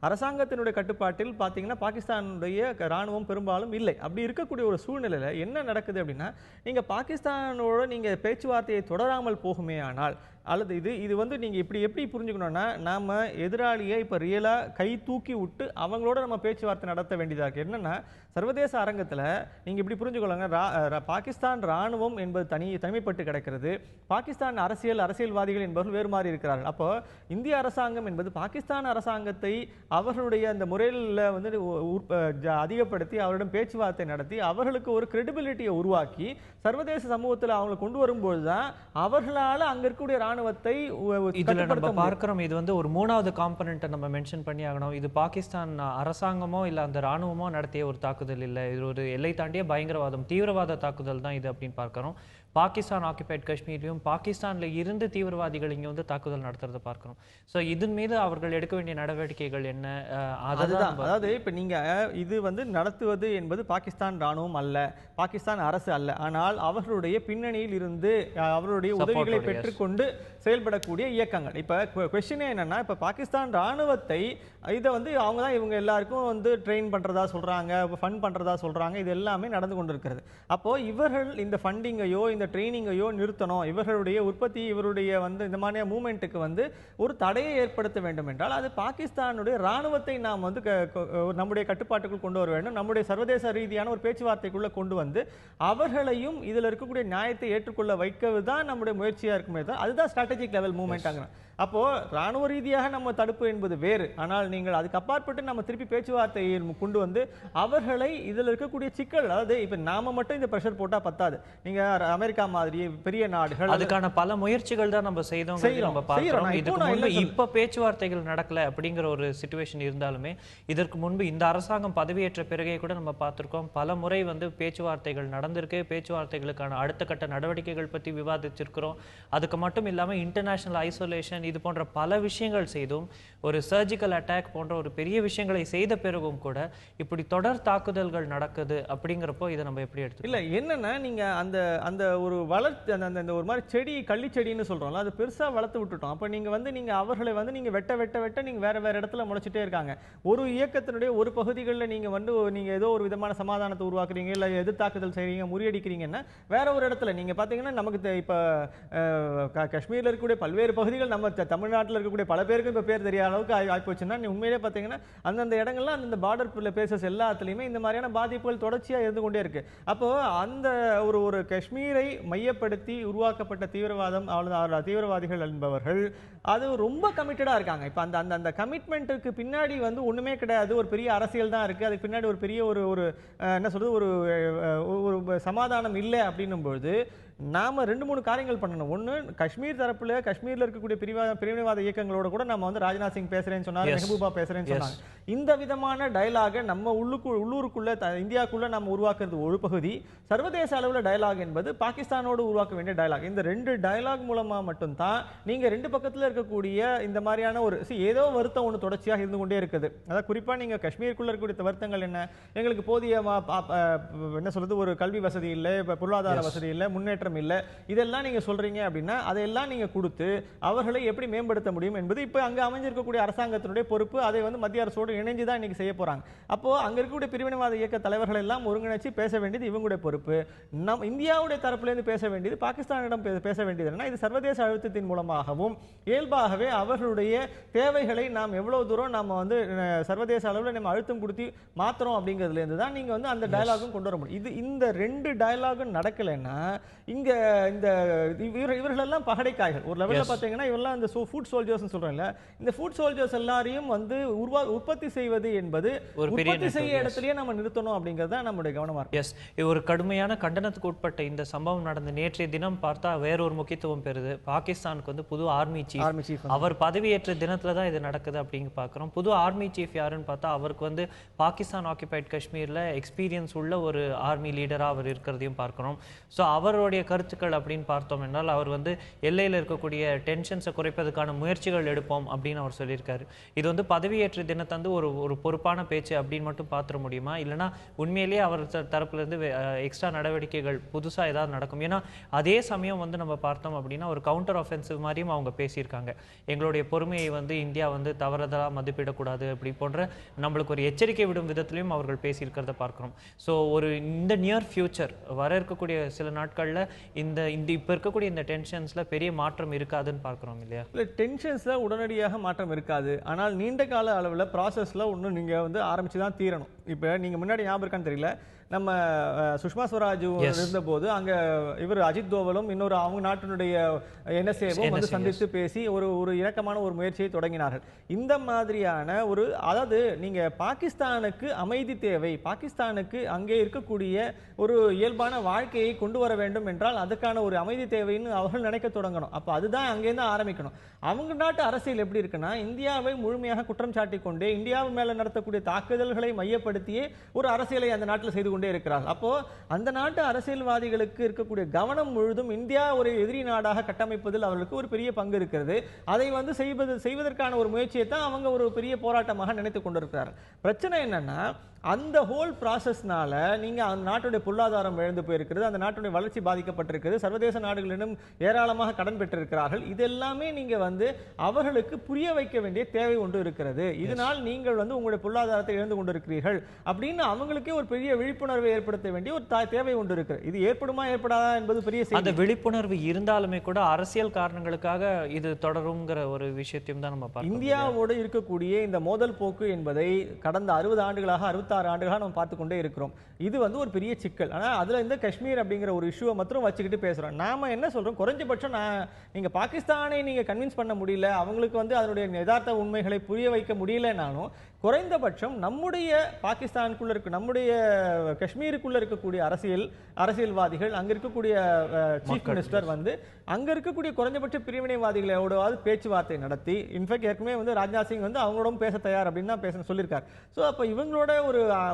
அரசாங்கத்தினுடைய கட்டுப்பாட்டில் பார்த்தீங்கன்னா பாகிஸ்தானுடைய இராணுவம் பெரும்பாலும் இல்லை. அப்படி இருக்கக்கூடிய ஒரு சூழ்நிலையில் என்ன நடக்குது அப்படின்னா, நீங்கள் பாகிஸ்தானோட நீங்கள் பேச்சுவார்த்தையை தொடராமல் போகுமே ஆனால், அல்லது இது வந்து நீங்கள் எப்படி புரிஞ்சுக்கணும்னா, நாம் எதிராளியை இப்போ ரியலாக கை தூக்கி விட்டு அவங்களோட நம்ம பேச்சுவார்த்தை நடத்த வேண்டியதாக இருக்குது. என்னென்னா, சர்வதேச அரங்கத்தில் நீங்கள் இப்படி புரிஞ்சுக்கொள்ளுங்க, பாகிஸ்தான் இராணுவம் என்பது தனிமைப்பட்டு கிடக்கிறது, பாகிஸ்தான் அரசியல்வாதிகள் என்பவர்கள் வேறு மாதிரி இருக்கிறார்கள். அப்போ இந்திய அரசாங்கம் என்பது பாகிஸ்தான் அரசாங்கத்தை அவர்களுடைய அந்த முறையில் வந்து அதிகப்படுத்தி அவரிடம் பேச்சுவார்த்தை நடத்தி அவர்களுக்கு ஒரு கிரெடிபிலிட்டியை உருவாக்கி சர்வதேச சமூகத்தில் அவங்களை கொண்டு வரும்போது தான் அவர்களால் அங்கே இருக்கக்கூடிய இராணுவத்தை இதுல நம்ம பார்க்கிறோம். இது வந்து ஒரு 3வது காம்பனண்ட்டை நம்ம மென்ஷன் பண்ணி ஆகணும். இது பாகிஸ்தான் அரசாங்கமோ இல்லை அந்த இராணுவமோ நடத்திய ஒரு தாக்குதல் இல்லை, இது ஒரு எல்லை தாண்டிய பயங்கரவாதம், தீவிரவாத தாக்குதல் தான் இது அப்படின்னு பார்க்கிறோம். பாகிஸ்தான் ஆக்கிபைட் காஷ்மீரையும் பாகிஸ்தானில் இருந்து தீவிரவாதிகள் இங்கே வந்து தாக்குதல் நடத்துறத பார்க்கிறோம். ஸோ இதன் மீது அவர்கள் எடுக்க வேண்டிய நடவடிக்கைகள் என்ன? அதாவது இப்போ நீங்கள் இது வந்து நடத்துவது என்பது பாகிஸ்தான் இராணுவம் அல்ல, பாகிஸ்தான் அரசு அல்ல, ஆனால் அவர்களுடைய பின்னணியில் இருந்து அவர்களுடைய உதவிகளை பெற்றுக்கொண்டு செயல்படக்கூடிய இயக்கங்கள். இப்போ கொஸ்டினே என்னன்னா, இப்போ பாகிஸ்தான் இராணுவத்தை இதை வந்து அவங்க தான் இவங்க எல்லாருக்கும் வந்து ட்ரெயின் பண்ணுறதா சொல்கிறாங்க, ஃபண்ட் பண்ணுறதா சொல்கிறாங்க, இது எல்லாமே நடந்து கொண்டு இருக்கிறது. அப்போது இவர்கள் இந்த ஃபண்டிங்கையோ இந்த ட்ரைனிங்கையோ நிறுத்தணும், இவர்களுடைய உற்பத்தி இவருடைய வந்து இந்த மாதிரியான மூமெண்ட்டுக்கு வந்து ஒரு தடையை ஏற்படுத்த வேண்டும் என்றால் அது பாகிஸ்தானுடைய இராணுவத்தை நாம் வந்து நம்முடைய கட்டுப்பாட்டுக்குள் கொண்டு வர வேண்டும். நம்முடைய சர்வதேச ரீதியான ஒரு பேச்சுவார்த்தைக்குள்ளே கொண்டு வந்து அவர்களையும் இதில் இருக்கக்கூடிய நியாயத்தை ஏற்றுக்கொள்ள வைக்கிறது தான் நம்முடைய முயற்சியாக இருக்குமே தான். அதுதான் ஸ்ட்ராட்டஜிக் லெவல் மூவ்மெண்ட் ஆகணும். அப்போது இராணுவ ரீதியாக நம்ம தடுப்பு என்பது வேறு, ஆனால் நீங்கள் அதுக்கு அப்பாற்பட்டு நம்ம திருப்பி பேச்சுவார்த்தையை கொண்டு வந்து அவர்களை இதில் இருக்கக்கூடிய சிக்கல், அதாவது இப்போ நாம மட்டும் இந்த ப்ரெஷர் போட்டால் பத்தாது. நீங்கள் அமெரிக்கா மாதிரி பெரிய நாடுகள் அதுக்கான பல முயற்சிகள் தான் நம்ம செய்தோம் நம்ம பார்க்கிறோம். இதுக்கு முன்பு இப்ப பேச்சுவார்த்தைகள் நடக்கல அப்படிங்கிற ஒரு சிச்சுவேஷன் இருந்தாலுமே இதற்கு முன்பு இந்த அரசாங்கம் பதவியேற்ற பிறகே கூட நம்ம பார்த்திருக்கோம் பல முறை வந்து பேச்சுவார்த்தைகள் நடந்திருக்கு. பேச்சுவார்த்தைகளுக்கான அடுத்த கட்ட நடவடிக்கைகள் பத்தி விவாதிச்சிருக்கிறோம். அதுக்கு மட்டும் இல்லாம இன்டர்நேஷனல் ஐசோலேஷன் இது போன்ற பல விஷயங்கள் செய்தும் ஒரு சர்ஜிக்கல் அட்டாக் போன்ற ஒரு பெரிய விஷயங்களை செய்த பிறகும் கூட இப்படி தொடர் தாக்குதல்கள் நடக்குது அப்படிங்கிறப்போ இதை நம்ம எப்படி எடுத்து இல்ல என்னன்னா நீங்க அந்த அந்த ஒரு வளர்த்து அந்த ஒரு மாதிரி செடி கள்ளி செடின்னு சொல்றோம்ல அது பெருசா வளர்த்து விட்டுட்டோம். அப்ப நீங்க வந்து நீங்க அவர்களை வந்து நீங்க வெட்ட வெட்ட வெட்ட நீங்க வேற வேற இடத்துல முளைச்சிட்டே இருக்காங்க. ஒரு இயக்கத்தினுடைய ஒரு பகுதிகளில் நீங்க வந்து நீங்க ஏதோ ஒரு விதமான சமாதானத்தை உருவாக்குறீங்க இல்ல எதிர்த்தாக்குதல் செய்றீங்க முறியடிக்கிறீங்கன்னா வேற ஒரு இடத்துல நீங்க பாத்தீங்கன்னா நமக்கு இப்ப காஷ்மீர்ல இருக்கக்கூடிய பல்வேறு பகுதிகள் நம்ம தமிழ்நாட்டில் இருக்கக்கூடிய பல பேருக்கு இப்ப பேர் தெரியாத அளவுக்கு ஆயிப்போச்சுன்னா உண்மையிலே பாத்தீங்கன்னா அந்தந்த இடங்கள்ல அந்த பார்டர் பிளேசஸ் எல்லாத்துலயுமே இந்த மாதிரியான பாதிப்புகள் தொடர்ச்சியா இருந்து கொண்டே இருக்கு. அப்போ அந்த ஒரு காஷ்மீரை மையப்படுத்தி உருவாக்கப்பட்ட தீவிரவாதம் தீவிரவாதிகள் என்பவர்கள் அது ரொம்ப கமிட்டடா இருக்காங்க. இப்ப அந்த அந்த அந்த கமிட்மெண்ட்டுக்கு பின்னாடி வந்து ஒண்ணுமே கிடையாது. ஒரு பெரிய அரசியல் தான் இருக்கு. அதுக்கு பின்னாடி ஒரு பெரிய ஒரு என்ன சொல்றது ஒரு சமாதானம் இல்லை அப்படின்னும் பொழுது நாம 2-3 காரியங்கள் பண்ணணும். ஒண்ணு காஷ்மீர் தரப்புல காஷ்மீர்ல இருக்கக்கூடிய பிரிவினைவாத இயக்கங்களோட கூட நம்ம வந்து ராஜ்நாத் சிங் பேசுறேன்னு சொன்னாரு, மெஹபூபா பேசுறேன்னு சொன்னாங்க. இந்த விதமான டயலாக நம்ம உள்ளூருக்குள்ள இந்தியாக்குள்ள நம்ம உருவாக்குறது ஒரு பகுதி, சர்வதேச அளவுல டயலாக் என்பது பாகிஸ்தானோடு உருவாக்க வேண்டிய டயலாக். இந்த 2 டயலாக் மூலமா மட்டும்தான் நீங்க 2 பக்கத்துல இருக்கக்கூடிய இந்த மாதிரியான ஒரு ஏதோ வருத்தம் ஒன்று தொடர்ச்சியாக இருந்து கொண்டே இருக்குது. அதாவது குறிப்பா நீங்க காஷ்மீருக்குள்ள இருக்கக்கூடிய வருத்தங்கள் என்ன, எங்களுக்கு போதிய என்ன சொல்றது ஒரு கல்வி வசதி இல்லை, பொருளாதார வசதி இல்லை, முன்னேற்றம் இல்லை, இதெல்லாம் நீங்க சொல்றீங்க அப்படின்னா அதையெல்லாம் நீங்க கொடுத்து அவர்களை எப்படி மேம்படுத்த முடியும் என்பது இப்ப அங்க அமைஞ்சிருக்கக்கூடிய அரசாங்கத்தினுடைய பொறுப்பு. அதை வந்து மத்திய அரசோடு இணைஞ்சு தான் இன்னைக்கு செய்ய போறாங்க. அப்போ அங்க இருக்கக்கூடிய பிரிவினைவாத இயக்க தலைவர்கள் எல்லாம் ஒருங்கிணைச்சு பேச வேண்டியது இவங்களுடைய பொறுப்பு. நம் இந்தியாவுடைய தரப்புல இருந்து பேச வேண்டியது பாகிஸ்தானிடம் பேச வேண்டியது என்ன, இது சர்வதேச அழுத்தத்தின் மூலமாகவும் இயல்பாகவே அவர்களுடைய தேவைகளை நாம் எவ்வளவு தூரம் நாம வந்து சர்வதேச அளவில் நம்ம அழுத்தம் கொடுத்து மாத்திரம் அப்படிங்கிறதுல இருந்து தான் நீங்க வந்து அந்த டயலாகும் கொண்டு வர முடியும். இது இந்த 2 டயலாகும் நடக்கலைன்னா இங்க இந்த இவர்கள் எல்லாம் பகடைக்காய்கள் ஒரு லெவல்ல பாத்தீங்கன்னா இவெல்லாம் இந்த ஃபுட் சோல்ஜர்ஸ் சொல்றேன்ல, இந்த ஃபுட் சோல்ஜர்ஸ் எல்லாரையும் வந்து உற்பத்தி செய்வது என்பது உற்பத்தி செய்ய இடத்திலேயே நம்ம நிறுத்தணும் அப்படிங்கிறது தான் நம்முடைய கவனமா இருக்கு. எஸ், ஒரு கடுமையான கண்டனத்துக்கு உட்பட்ட இந்த சம்பவம் நடந்த நேற்றைய தினம் பார்த்தா வேற ஒரு முக்கியத்துவம் பெறுது. பாகிஸ்தானுக்கு வந்து புது ஆர்மி சீஃப் அவர் பதவியேற்ற தினத்துல தான் இது நடக்குது அப்படிங்க பாக்குறோம். புது ஆர்மி சீஃப் யாருன்னு பார்த்தா அவருக்கு வந்து பாகிஸ்தான் ஆக்கியபைட் காஷ்மீர்ல எக்ஸ்பீரியன்ஸ் உள்ள ஒரு ஆர்மி லீடரா அவர் இருக்கிறதையும் பார்க்கிறோம். ஸோ அவருடைய கருத்துக்கள் அப்படின்னு பார்த்தோம் என்றால் அவர் வந்து எல்லையில் இருக்கக்கூடிய டென்ஷன்ஸை குறைப்பதற்கான முயற்சிகள் எடுப்போம் அப்படின்னு அவர் சொல்லியிருக்காரு. இது வந்து பதவியேற்ற தினத்தந்து ஒரு பொறுப்பான பேச்சு அப்படின்னு மட்டும் பார்த்துட முடியுமா, இல்லைனா உண்மையிலேயே அவர் தரப்புல இருந்து எக்ஸ்ட்ரா நடவடிக்கைகள் புதுசா ஏதாவது நடக்கும்? ஏன்னா அதே சமயம் வந்து நம்ம பார்த்தோம் அப்படின்னா ஒரு கவுண்டர் ஆஃபென்சிவ் மாதிரியும் அவங்க பேசியிருக்காங்க. எங்களுடைய பொறுமையை வந்து இந்தியா வந்து தவறுதலாக மதிப்பிடக்கூடாது அப்படி போன்ற நம்மளுக்கு ஒரு எச்சரிக்கை விடும் விதத்திலையும் அவர்கள் பேசியிருக்கிறத பார்க்கிறோம். ஸோ ஒரு இந்த நியர் ஃபியூச்சர் வர இருக்கக்கூடிய சில நாட்கள்ல இந்த இப்ப இருக்கக்கூடிய இந்த டென்ஷன்ஸ்ல பெரிய மாற்றம் இருக்காதுன்னு பார்க்கிறோம் இல்லையா? இல்ல, டென்ஷன்ஸ்ல உடனடியாக மாற்றம் இருக்காது. ஆனால் நீண்ட கால அளவுல ப்ராசஸ்ல ஒண்ணு நீங்க வந்து ஆரம்பிச்சு தான் தீரணும். இப்ப நீங்க முன்னாடி ஞாபகம் இருக்கான்னு தெரியல, நம்ம சுஷ்மா ஸ்வராஜ் இருந்தபோது அங்க இவர் அஜித் தோவலும் இன்னொரு அவங்க நாட்டினுடைய NSAவும் வந்து சந்தித்து பேசி ஒரு இணக்கமான ஒரு முயற்சியை தொடங்கினார்கள். இந்த மாதிரியான அதாவது நீங்க பாகிஸ்தானுக்கு அமைதி தேவை, பாகிஸ்தானுக்கு அங்கே இருக்கக்கூடிய ஒரு இயல்பான வாழ்க்கையை கொண்டு வர வேண்டும் என்றால் அதுக்கான ஒரு அமைதி தேவைன்னு அவர்கள் நினைக்க தொடங்கணும். அப்ப அதுதான் அங்கேருந்து ஆரம்பிக்கணும். அவங்க நாட்டு அரசியல் எப்படி இருக்குன்னா இந்தியாவை முழுமையாக குற்றம் சாட்டிக் கொண்டே இந்தியாவு மேல நடத்தக்கூடிய தாக்குதல்களை மையப்படுத்தியே ஒரு அரசியலை அந்த நாட்டில் செய்து கொண்டே இருக்கிறார். அப்போ அந்த நாட்டு அரசியல்வாதிகளுக்கு இருக்கக்கூடிய கவனம் முழுதும் இந்தியா ஒரு எதிரி நாடாக கட்டமைப்பதில் அவர்களுக்கு ஒரு பெரிய பங்கு இருக்கிறது. அதை வந்து செய்வதற்கான ஒரு முயற்சியை தான் அவங்க ஒரு பெரிய போராட்டமாக நினைத்துக் கொண்டிருக்கிறார். பிரச்சனை என்னன்னா அந்த ஹோல் ப்ராசஸ்னால நீங்க அந்த நாட்டுடைய பொருளாதாரம் இழந்து போயிருக்கிறது, அந்த நாட்டுடைய வளர்ச்சி பாதிக்கப்பட்டிருக்கிறது, சர்வதேச நாடுகளிடம் ஏராளமாக கடன் பெற்றிருக்கிறார்கள். இதெல்லாமே நீங்க வந்து அவர்களுக்கு புரிய வைக்க வேண்டிய தேவை ஒன்று இருக்கிறது. இதனால் நீங்கள் வந்து உங்களுடைய பொருளாதாரத்தை இழந்து கொண்டிருக்கிறீர்கள் அப்படின்னு அவங்களுக்கே ஒரு பெரிய விழிப்புணர்வை ஏற்படுத்த வேண்டிய ஒரு தேவை ஒன்று இருக்கு. இது ஏற்படுமா ஏற்படாதா என்பது பெரிய அந்த விழிப்புணர்வு இருந்தாலுமே கூட அரசியல் காரணங்களுக்காக இது தொடருங்கிற ஒரு விஷயத்தையும் தான் நம்ம பார்க்கிறோம். இந்தியாவோடு இருக்கக்கூடிய இந்த மோதல் போக்கு என்பதை கடந்த 60 ஆண்டுகளாக 66 ஆண்டுகளாக நம்ம பார்த்து கொண்டே இருக்கிறோம். இது வந்து ஒரு பெரிய சிக்கல். ஆனா அதுல இந்த காஷ்மீர் அப்படிங்கிற ஒரு இஷ்யூவை மட்டும் வச்சுக்கிட்டு பேசுறோம். நாம என்ன சொல்றோம், குறைஞ்சபட்சம் நீங்க பாகிஸ்தானை நீங்க கன்வின்ஸ் பண்ண முடியல, அவங்களுக்கு வந்து அதனுடைய யதார்த்த உண்மைகளை புரிய வைக்க முடியலனாலும் குறைந்தபட்சம் நம்முடைய பாகிஸ்தானுக்குள்ள இருக்கு, நம்முடைய காஷ்மீருக்குள்ள இருக்கக்கூடிய அரசியல்வாதிகள், அங்க இருக்கக்கூடிய சீஃப் மினிஸ்டர் வந்து அங்க இருக்கக்கூடிய குறைஞ்சபட்ச பிரிவினைவாதிகளோட பேச்சுவார்த்தை நடத்தி, இன்ஃபேக்ட் ஏற்கனவே வந்து ராஜ்நாத் சிங் வந்து அவங்களோட பேச தயார் அப்படின்னு தான் பேச சொல்லியிருக்காரு. ஸோ அப்போ இவங்களோட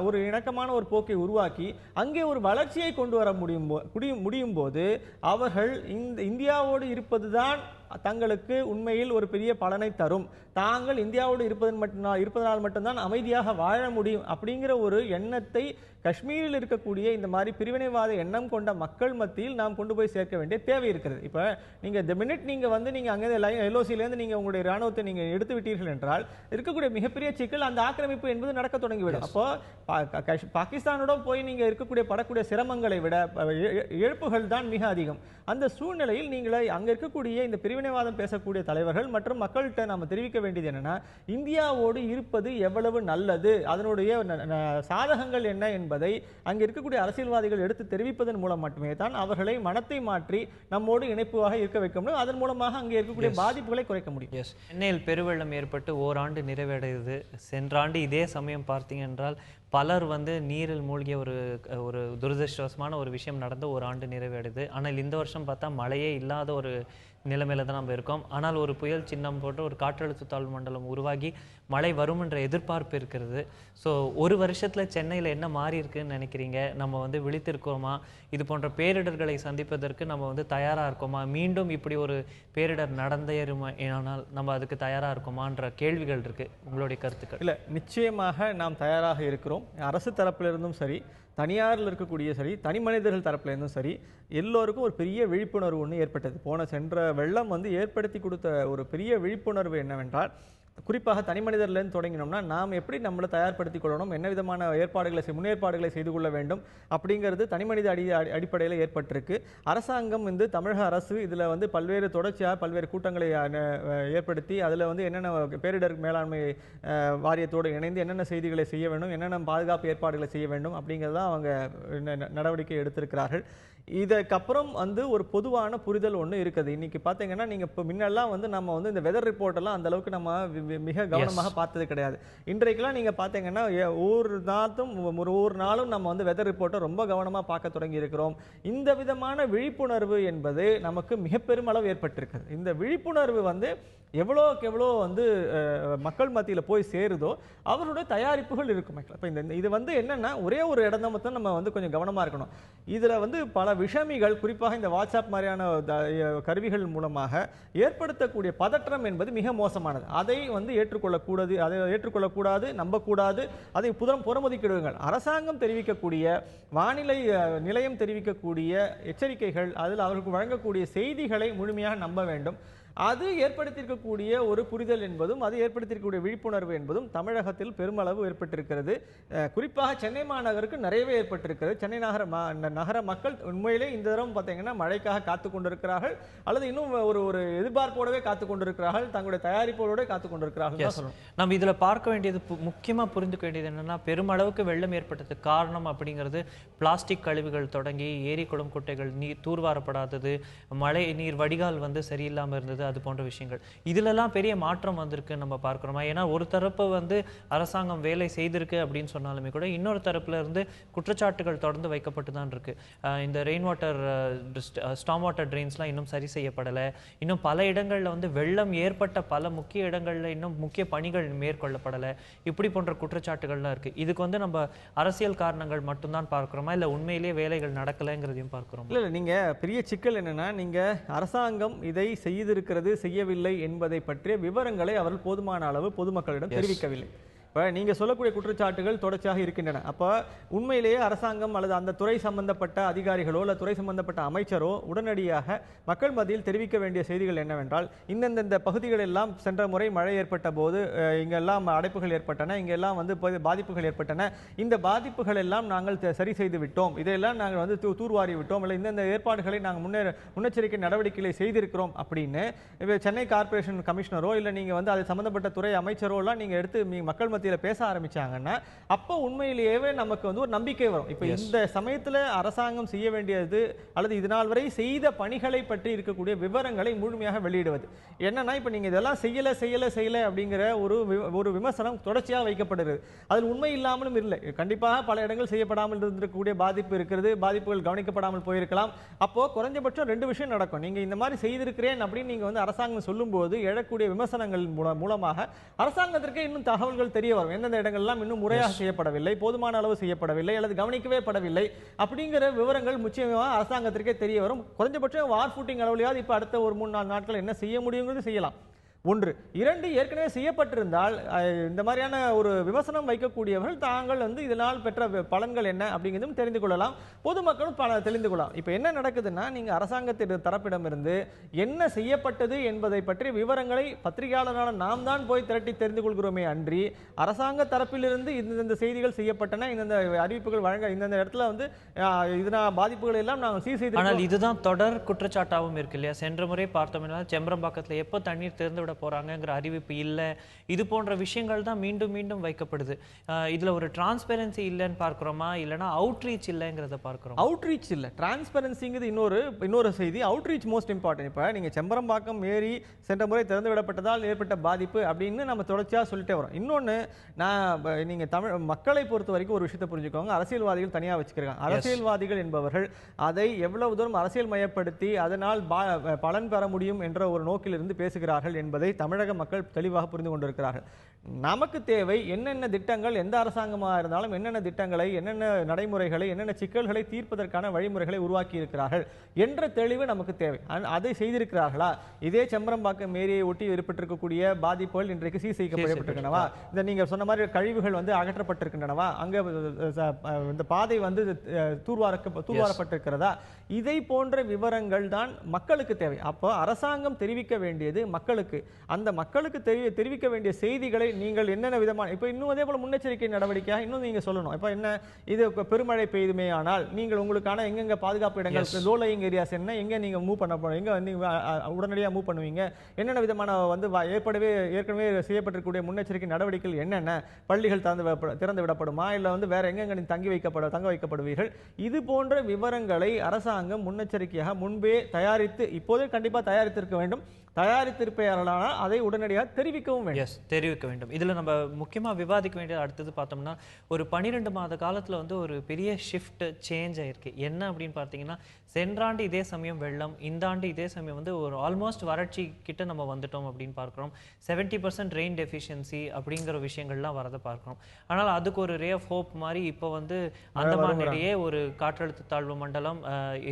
ஒரு இணக்கமான ஒரு போக்கை உருவாக்கி அங்கே ஒரு வளர்ச்சியை கொண்டு வர முடியும் போது அவர்கள் இந்தியாவோடு இருப்பதுதான் தங்களுக்கு உண்மையில் ஒரு பெரிய பலனை தரும், தாங்கள் இந்தியாவோடு இருப்பதனால் மட்டும்தான் அமைதியாக வாழ முடியும் அப்படிங்கிற ஒரு எண்ணத்தை காஷ்மீரில் இருக்கக்கூடிய இந்த மாதிரி பிரிவினைவாத எண்ணம் கொண்ட மக்கள் மத்தியில் நாம் கொண்டு போய் சேர்க்க வேண்டிய தேவை இருக்கிறது. இப்போ நீங்க தி மினிட் நீங்க வந்து நீங்க அங்கே எல்ஓசியிலேருந்து நீங்க உங்களுடைய ராணுவத்தை நீங்க எடுத்து விட்டீர்கள் என்றால் இருக்கக்கூடிய மிகப்பெரிய சிக்கல் அந்த ஆக்கிரமிப்பு என்பது நடக்க தொடங்கிவிடும். அப்போ பாகிஸ்தானோட போய் நீங்க படக்கூடிய சிரமங்களை விட இழப்புகள் தான் மிக அதிகம். அந்த சூழ்நிலையில் நீங்களே அங்க இருக்கக்கூடிய இந்த பிரிவினைவாதம் பேசக்கூடிய தலைவர்கள் மற்றும் மக்கள்கிட்ட நாம தெரிவிக்க வேண்டியது என்னன்னா, இந்தியாவோடு இருப்பது எவ்வளவு நல்லது, அதனுடைய சாதகங்கள் என்ன என்பதை அங்க இருக்கக்கூடிய அரசியல்வாதிகள் எடுத்து தெரிவிப்பதன் மூலம் மட்டுமே தான் அவர்களை மனத்தை மாற்றி நம்மோடு இணைப்பாக இருக்க வைக்க முடியும். அதன் மூலமாக அங்கே இருக்கக்கூடிய பாதிப்புகளை குறைக்க முடியும். சென்னையில் பெருவெள்ளம் ஏற்பட்டு ஓராண்டு நிறைவடையுது. சென்ற ஆண்டு இதே சமயம் பார்த்தீங்க என்றால் பலர் வந்து நீரில் மூழ்கிய ஒரு துரதிருஷ்டவசமான ஒரு விஷயம் நடந்து ஒரு ஆண்டு நிறைவடையுது. ஆனால் இந்த வருஷம் பார்த்தா மழையே இல்லாத ஒரு நிலைமையில தான் நம்ம இருக்கோம். ஆனால் ஒரு புயல் சின்னம் போட்டு ஒரு காற்றழுத்த தாழ்வு மண்டலம் உருவாகி மழை வரும் என்ற எதிர்பார்ப்பு இருக்கிறது. ஸோ ஒரு வருஷத்தில் சென்னையில் என்ன மாறி இருக்குன்னு நினைக்கிறீங்க? நம்ம வந்து விழித்திருக்கோமா? இது போன்ற பேரிடர்களை சந்திப்பதற்கு நம்ம வந்து தயாராக இருக்கோமா? மீண்டும் இப்படி ஒரு பேரிடர் நடந்தேறுமா ஆனால் நம்ம அதுக்கு தயாராக இருக்கோமான்ற கேள்விகள் இருக்கு. உங்களுடைய கருத்துக்கள்? இல்லை, நிச்சயமாக நாம் தயாராக இருக்கிறோம். அரசு தரப்பிலிருந்தும் சரி, தனியாரில் இருக்கக்கூடிய சரி, தனி மனிதர்கள் தரப்புலேருந்தும் சரி, எல்லோருக்கும் ஒரு பெரிய விழிப்புணர்வு ஒன்று ஏற்பட்டது. சென்ற வெள்ளம் வந்து ஏற்படுத்தி கொடுத்த ஒரு பெரிய விழிப்புணர்வு என்னவென்றால், குறிப்பாக தனி மனிதர்லேருந்து தொடங்கினோம்னா நாம் எப்படி நம்மளை தயார்படுத்திக் கொள்ளணும், என்ன விதமான முன்னேற்பாடுகளை செய்து கொள்ள வேண்டும் அப்படிங்கிறது தனி மனித அடிப்படையில் ஏற்பட்டிருக்கு. அரசாங்கம் வந்து தமிழக அரசு இதில் வந்து பல்வேறு தொடர்ச்சியாக பல்வேறு கூட்டங்களை ஏற்படுத்தி அதில் வந்து என்னென்ன பேரிடர் மேலாண்மை வாரியத்தோடு இணைந்து என்னென்ன செய்திகளை செய்ய வேண்டும், என்னென்ன பாதுகாப்பு ஏற்பாடுகளை செய்ய வேண்டும் அப்படிங்கிறதான் அவங்க நடவடிக்கை எடுத்திருக்கிறார்கள். இதுக்கப்புறம் வந்து ஒரு பொதுவான புரிதல் ஒன்று இருக்குது. இன்னைக்கு பார்த்தீங்கன்னா நீங்கள் இப்போ முன்னெல்லாம் வந்து நம்ம வந்து இந்த வெதர் ரிப்போர்ட் எல்லாம் அந்த அளவுக்கு நம்ம மிக கவனமாக பார்த்தது கிடையாது. இன்றைக்கெல்லாம் நீங்கள் பார்த்தீங்கன்னா ஒரு நாளும் நம்ம வந்து வெதர் ரிப்போர்ட்டை ரொம்ப கவனமாக பார்க்க தொடங்கி இருக்கிறோம். இந்த விதமான விழிப்புணர்வு என்பது நமக்கு மிக பெருமளவு ஏற்பட்டிருக்குது. இந்த விழிப்புணர்வு வந்து எவ்வளோக்கு எவ்வளோ வந்து மக்கள் மத்தியில் போய் சேருதோ அவருடைய தயாரிப்புகள் இருக்கும். இப்போ இது வந்து என்னன்னா ஒரே ஒரு இடம் தான் நம்ம வந்து கொஞ்சம் கவனமாக இருக்கணும். இதில் வந்து பல விஷமிகள் குறிப்பாக இந்த வாட்ஸ்அப் மாதிரியான கருவிகள் மூலமாக ஏற்படுத்தக்கூடிய பதற்றம் என்பது மிக மோசமானது. அதை வந்து ஏற்றுக்கொள்ளக்கூடாது, நம்பக்கூடாது, அதை புறமுதுக்கிடுங்கள். அரசாங்கம் தெரிவிக்கக்கூடிய, வானிலை நிலையம் தெரிவிக்கக்கூடிய எச்சரிக்கைகள், அதில் அவர்களுக்கு வழங்கக்கூடிய செய்திகளை முழுமையாக நம்ப வேண்டும். அது ஏற்படுத்தியிருக்கக்கூடிய ஒரு புரிதல் என்பதும் அது ஏற்படுத்தியிருக்கக்கூடிய விழிப்புணர்வு என்பதும் தமிழகத்தில் பெருமளவு ஏற்பட்டிருக்கிறது. குறிப்பாக சென்னை மாநகருக்கு நிறையவே ஏற்பட்டிருக்கிறது. சென்னை நகர மக்கள் உண்மையிலே இந்த தரம் பார்த்தீங்கன்னா மழைக்காக காத்து கொண்டிருக்கிறார்கள், அல்லது இன்னும் ஒரு எதிர்பார்ப்போடவே காத்து கொண்டிருக்கிறார்கள், தங்களுடைய தயாரிப்போட காத்து கொண்டிருக்கிறார்கள். நம்ம இதில் பார்க்க வேண்டியது, முக்கியமாக புரிந்துக்க வேண்டியது என்னன்னா, பெருமளவுக்கு வெள்ளம் ஏற்பட்டதுக்கு காரணம் அப்படிங்கிறது பிளாஸ்டிக் கழிவுகள் தொடங்கி ஏரி குளம் குட்டைகள் நீர் தூர்வாரப்படாதது, மழை நீர் வடிகால் வந்து சரியில்லாமல் இருந்தது, அது போன்ற விஷயங்கள். இதிலெல்லாம் பெரிய மாற்றம் வந்திருக்கு நம்ம பார்க்கிறோமா? ஏன்னா ஒரு தரப்பு வந்து அரசாங்கம் வேலை செய்திருக்கு அப்படின்னு சொன்னாலுமே கூட இன்னொரு தரப்புல இருந்து குற்றச்சாட்டுகள் தொடர்ந்து வைக்கப்பட்டு தான் இருக்கு. இந்த ரெயின் வாட்டர் ஸ்டாம் வாட்டர் ட்ரெயின்ஸ்லாம் இன்னும் சரி செய்யப்படலை, இன்னும் பல இடங்கள்ல வந்து வெள்ளம் ஏற்பட்ட பல முக்கிய இடங்கள்ல இன்னும் முக்கிய பணிகள் மேற்கொள்ளப்படலை, இப்படி போன்ற குற்றச்சாட்டுகள்லாம் இருக்கு. இதுக்கு வந்து நம்ம அரசியல் காரணங்கள் மட்டும்தான் பார்க்கிறோமா, இல்லை உண்மையிலேயே வேலைகள் நடக்கலைங்கிறதையும் பார்க்கிறோம்? இல்லை, நீங்க பெரிய சிக்கல் என்னன்னா, நீங்க அரசாங்கம் இதை செய்யவில்லை என்பதை பற்றிய விவரங்களை அவர்கள் போதுமான அளவு பொதுமக்களிடம் தெரிவிக்கவில்லை. இப்போ நீங்கள் சொல்லக்கூடிய குற்றச்சாட்டுகள் தொடர்ச்சியாக இருக்கின்றன. அப்போ உண்மையிலேயே அரசாங்கம் அல்லது அந்த துறை சம்பந்தப்பட்ட அதிகாரிகளோ அல்லது துறை சம்பந்தப்பட்ட அமைச்சரோ உடனடியாக மக்கள் மத்தியில் தெரிவிக்க வேண்டிய செய்திகள் என்னவென்றால், இந்த பகுதிகள் எல்லாம் சென்ற முறை மழை ஏற்பட்ட போது இங்கெல்லாம் அடைப்புகள் ஏற்பட்டன, இங்கெல்லாம் வந்து பாதிப்புகள் ஏற்பட்டன, இந்த பாதிப்புகள் எல்லாம் நாங்கள் சரி செய்து விட்டோம், இதையெல்லாம் நாங்கள் வந்து தூர்வாரி விட்டோம், இல்லை இந்த ஏற்பாடுகளை நாங்கள் முன்னெச்சரிக்கை நடவடிக்கைகளை செய்திருக்கிறோம் அப்படின்னு சென்னை கார்பரேஷன் கமிஷனரோ இல்லை நீங்கள் வந்து அது சம்பந்தப்பட்ட துறை அமைச்சரோ எல்லாம் நீங்கள் எடுத்து மக்கள் மத்தியில் மத்தியில் பேச ஆரம்பிச்சாங்கன்னா அப்போ உண்மையிலேயே நமக்கு வந்து ஒரு நம்பிக்கை வரும். இப்போ இந்த சமயத்தில் அரசாங்கம் செய்ய வேண்டியது அல்லது இது நாள் வரை செய்த பணிகளை பற்றி இருக்கக்கூடிய விவரங்களை முழுமையாக வெளியிடுவது. என்னன்னா இப்போ நீங்கள் இதெல்லாம் செய்யலை அப்படிங்கிற ஒரு விமர்சனம் தொடர்ச்சியாக வைக்கப்படுகிறது. அதில் உண்மை இல்லாமலும் இல்லை. கண்டிப்பாக பல இடங்கள் செய்யப்படாமல் இருந்திருக்கக்கூடிய பாதிப்பு இருக்கிறது, பாதிப்புகள் கவனிக்கப்படாமல் போயிருக்கலாம். அப்போ குறைஞ்சபட்சம் 2 விஷயம் நடக்கும். நீங்க இந்த மாதிரி செய்திருக்கிறேன் அப்படின்னு நீங்க வந்து அரசாங்கம் சொல்லும்போது எழக்கூடிய விமர்சனங்கள் மூலமாக அரசாங்கத்திற்கு இன்னும் தகவல்கள் தெரிய வரும். எந்தெந்த இடங்கள்லாம் இன்னும் முறையாக செய்யப்படவில்லை, போதுமான அளவு செய்யப்படவில்லை அல்லது கவனிக்கவே படவில்லை அப்படிங்கிற விவரங்கள் நிச்சயமாக அரசாங்கத்திற்கே தெரிய வரும். குறைஞ்சபட்சம் வார் ஃபூட்டிங் அளவிலாவது இப்போ அடுத்த ஒரு 3-4 நாட்கள் என்ன செய்ய முடியுங்கிறது செய்யலாம். 1. 2 ஏற்கனவே செய்யப்பட்டிருந்தால் இந்த மாதிரியான ஒரு விமர்சனம் வைக்கக்கூடியவர்கள் தாங்கள் வந்து இதனால் பெற்ற பலன்கள் என்ன அப்படிங்கிறதும் தெரிந்து கொள்ளலாம், பொதுமக்களும் தெரிந்து கொள்ளலாம். இப்போ என்ன நடக்குதுன்னா நீங்க அரசாங்கத்தின் தரப்பிடமிருந்து என்ன செய்யப்பட்டது என்பதை பற்றி விவரங்களை பத்திரிகையாளரான நாம் தான் போய் திரட்டி தெரிந்து கொள்கிறோமே அன்றி அரசாங்க தரப்பிலிருந்து இந்த செய்திகள் செய்யப்பட்டன, இந்த அறிவிப்புகள் வழங்க இந்த இடத்துல வந்து இதனால் பாதிப்புகள் எல்லாம் நாங்கள் சீர் செய்து. ஆனால் இதுதான் தொடர் குற்றச்சாட்டாகவும் இருக்கு இல்லையா? சென்ற முறை பார்த்தோம்னா செம்பரம்பாக்கத்தில் எப்போ தண்ணீர் திறந்து விட போறாங்கங்கிற அறிவிப்பு இல்லை, இது போன்ற விஷயங்கள் தான் மீண்டும் மீண்டும் வைக்கப்படுது. இதுல ஒரு டிரான்ஸ்பெரன்சி இல்லைன்னு பார்க்கிறோமா, இல்லைன்னா அவுட்ரீச் இல்லைங்கிறத பார்க்கிறோம்? அவுட்ரீச் இல்லை, டிரான்ஸ்பெரன்சிங்கிறது இன்னொரு செய்தி. Outreach most important. இப்போ நீங்க செம்பரம்பாக்கம் ஏரி சென்ற முறை திறந்து விடப்பட்டதால் ஏற்பட்ட பாதிப்பு அப்படின்னு நம்ம தொடர்ச்சியாக சொல்லிட்டே வரோம். இன்னொன்று நீங்க தமிழ் மக்களை பொறுத்த வரைக்கும் ஒரு விஷயத்தை புரிஞ்சுக்கோங்க. அரசியல்வாதிகள் தனியாக வச்சுக்கிறாங்க. அரசியல்வாதிகள் என்பவர்கள் அதை எவ்வளவு தூரம் அரசியல் மயப்படுத்தி அதனால் பலன் பெற முடியும் என்ற ஒரு நோக்கிலிருந்து பேசுகிறார்கள் என்பதை தமிழக மக்கள் தெளிவாக புரிந்து கொண்டிருக்கிறார்கள். நமக்கு தேவை என்னென்ன திட்டங்கள், எந்த அரசாங்கமாக இருந்தாலும் என்னென்ன திட்டங்களை, என்னென்ன நடைமுறைகளை, என்னென்ன சிக்கல்களை தீர்ப்பதற்கான வழிமுறைகளை உருவாக்கி இருக்கிறார்கள் என்ற தெளிவு நமக்கு தேவை. அதை செய்திருக்கிறார்களா? இதே செம்பரம்பாக்கம் ஏரியை ஒட்டி ஏற்பட்டிருக்கக்கூடிய பாதிப்புகள் இன்றைக்கு சீர் செய்யப்பட்டிருக்கின்றனவா? இந்த நீங்க சொன்ன மாதிரி கழிவுகள் வந்து அகற்றப்பட்டிருக்கின்றனவா? அங்க இந்த பாதை வந்து தூர்வாரப்பட்டிருக்கிறதா? இதை போன்ற விவரங்கள் தான் மக்களுக்கு தேவை. அப்போ அரசாங்கம் தெரிவிக்க வேண்டியது மக்களுக்கு, அந்த மக்களுக்கு தெரிவிக்க வேண்டிய செய்திகளை நீங்கள் என்னென்ன விதமான இப்போ இன்னும் அதே போல முன்னெச்சரிக்கை நடவடிக்கையாக இன்னும் நீங்க சொல்லணும். இப்போ என்ன, இது பெருமழை பெய்யுமே ஆனால் நீங்கள் உங்களுக்கான எங்கெங்க பாதுகாப்பு இடங்கள், லோ லையிங் ஏரியாஸ் என்ன, எங்க நீங்க மூவ் பண்ண போறீங்க, எங்க நீங்க உடனடியாக மூவ் பண்ணுவீங்க, என்னென்ன விதமான வந்து ஏற்கனவே செய்யப்பட்டிருக்கக்கூடிய முன்னெச்சரிக்கை நடவடிக்கைகள் என்னென்ன, பள்ளிகள் திறந்து விடப்படுமா, இல்லை வந்து வேற எங்கெங்க நீங்க தங்க வைக்கப்படுவீர்கள், இது போன்ற விவரங்களை அரசாங்கம் முன்னெச்சரிக்கையாக முன்பே தயாரித்து, இப்போதே கண்டிப்பாக தயாரித்திருக்க வேண்டும். தயாரித்திருப்பார்களானால் அதை உடனடியாக தெரிவிக்கவும் வேண்டும். தெரிவிக்க வேண்டும். இதுல நம்ம முக்கியமா விவாதிக்க வேண்டிய அடுத்தது பார்த்தோம்னா ஒரு 12 மாத காலத்துல வந்து ஒரு பெரிய ஷிஃப்ட் சேஞ்ச் ஆயிருக்கு. என்ன அப்படின்னு பார்த்தீங்கன்னா சென்றாண்டு இதே சமயம் வெள்ளம், இந்த ஆண்டு இதே சமயம் வந்து ஒரு ஆல்மோஸ்ட் வறட்சி கிட்ட நம்ம வந்துட்டோம் அப்படின்னு பார்க்கிறோம். 70% ரெயின் டெஃபிஷியன்சி அப்படிங்கிற விஷயங்கள்லாம் வரதை பார்க்கிறோம். ஆனால் அதுக்கு ஒரு ரே ஆஃப் ஹோப் மாதிரி இப்போ வந்து அந்தமானிடையே ஒரு காற்றழுத்த தாழ்வு மண்டலம்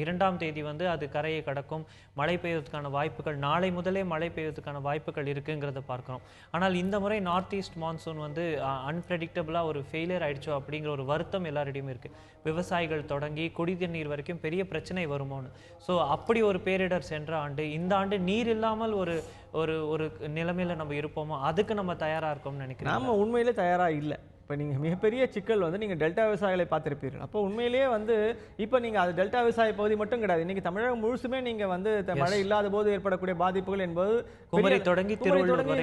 2ஆம் தேதி வந்து அது கரையை கடக்கும், மழை பெய்வதற்கான வாய்ப்புகள், நாளை முதலே மழை பெய்வதற்கான வாய்ப்புகள் இருக்குங்கிறத பார்க்கிறோம். ஆனால் இந்த முறை நார்த் ஈஸ்ட் மான்சூன் வந்து அன்பிரடிக்டபிளாக ஒரு ஃபெயிலியர் ஆயிடுச்சோ அப்படிங்கிற ஒரு வருத்தம் எல்லாரிடையும் இருக்கு. விவசாயிகள் தொடங்கி குடிநீர் நீர் வரைக்கும் பெரிய பிரச்சனை வருமோன்னு. ஸோ அப்படி ஒரு பேரிடர் சென்ற ஆண்டு, இந்த ஆண்டு நீர் இல்லாமல் ஒரு ஒரு நிலைமையில நம்ம இருப்போமோ, அதுக்கு நம்ம தயாரா இருக்கோம்னு நினைக்கிறேன். நாம உண்மையிலே தயாரா இல்லை. இப்போ நீங்கள் மிகப்பெரிய சிக்கல் வந்து நீங்கள் டெல்டா விவசாயிகளை பார்த்திருப்பீர்கள். அப்போ உண்மையிலேயே வந்து இப்போ நீங்கள் அது டெல்டா விவசாய பகுதி மட்டும் கிடையாது, இன்றைக்கி தமிழகம் முழுசுமே நீங்கள் வந்து மழை இல்லாத போது ஏற்படக்கூடிய பாதிப்புகள் என்பது குமரி தொடங்கி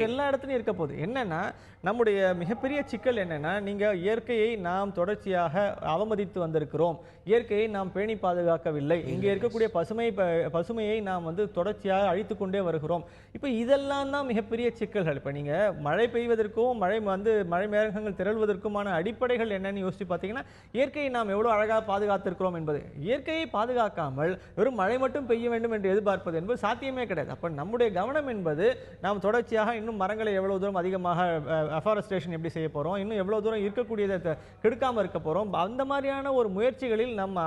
எல்லா இடத்துலையும் இருக்க போகுது. என்னன்னா நம்முடைய மிகப்பெரிய சிக்கல் என்னன்னா, நீங்கள் இயற்கையை நாம் தொடர்ச்சியாக அவமதித்து வந்திருக்கிறோம், இயற்கையை நாம் பேணி பாதுகாக்கவில்லை, இங்கே இருக்கக்கூடிய பசுமையை நாம் வந்து தொடர்ச்சியாக அழித்து கொண்டே வருகிறோம். இப்போ இதெல்லாம் தான் மிகப்பெரிய சிக்கல்கள். இப்போ நீங்கள் மழை பெய்வதற்கும் மழை மேகங்கள் திரள்வதற்குமான அடிப்படைகள் என்னன்னு யோசிச்சு பார்த்தீங்கன்னா, இயற்கையை நாம் எவ்வளவு அழகாக பாதுகாத்திருக்கிறோம் என்பது. இயற்கையை பாதுகாக்காமல் வெறும் மழை மட்டும் பெய்ய வேண்டும் என்று எதிர்பார்ப்பது என்பது சாத்தியமே கிடையாது. அப்ப நம்முடைய கவனம் என்பது நாம் தொடர்ச்சியாக இன்னும் மரங்களை எவ்வளவு தூரம் அதிகமாக அஃபாரஸ்டேஷன் எப்படி செய்ய போறோம், இன்னும் எவ்வளவு தூரம் இருக்கக்கூடியதை கெடுக்காம இருக்க போறோம், அந்த மாதிரியான ஒரு முயற்சிகளில் நம்ம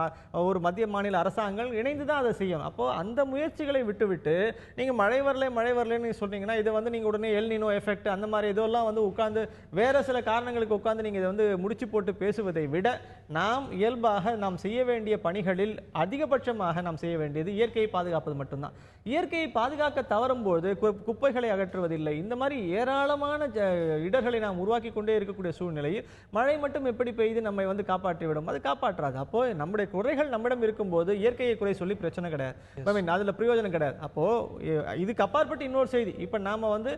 ஒரு மத்திய மாநில அரசாங்கம் இணைந்து தான் அதை செய்யணும். அப்போ அந்த முயற்சிகளை விட்டுவிட்டு நீங்க மழை வரலன்னு சொல்றீங்கன்னா, இதை வந்து நீங்க உடனே எல் நினோ எஃபெக்ட் அந்த மாதிரி இதெல்லாம் வந்து உட்கார்ந்து வேற சில காரணங்களுக்கு உட்கார்ந்து உட்கார்ந்து நீங்க இதை வந்து முடிச்சு போட்டு பேசுவதை விட நாம் இயல்பாக நாம் செய்ய வேண்டிய பணிகளில் அதிகபட்சமாக நாம் செய்ய வேண்டியது இயற்கையை பாதுகாப்பது மட்டும்தான். இயற்கையை பாதுகாக்க தவறும்போது குப்பைகளை அகற்றுவதில்லை, இந்த மாதிரி ஏராளமான இடர்களை நாம் உருவாக்கி கொண்டே இருக்கக்கூடிய சூழ்நிலையில் மழை மட்டும் எப்படி பெய்து நம்மை வந்து காப்பாற்றிவிடும்? அது காப்பாற்றாது. அப்போ நம்முடைய குறைகள் நம்மிடம் இருக்கும்போது இயற்கையை குறை சொல்லி பிரச்சனை கிடையாது, அதுல பிரயோஜனம் கிடையாது. அப்போ இதுக்கு அப்பாற்பட்டு இன்னொரு செய்தி, இப்ப நாம வந்து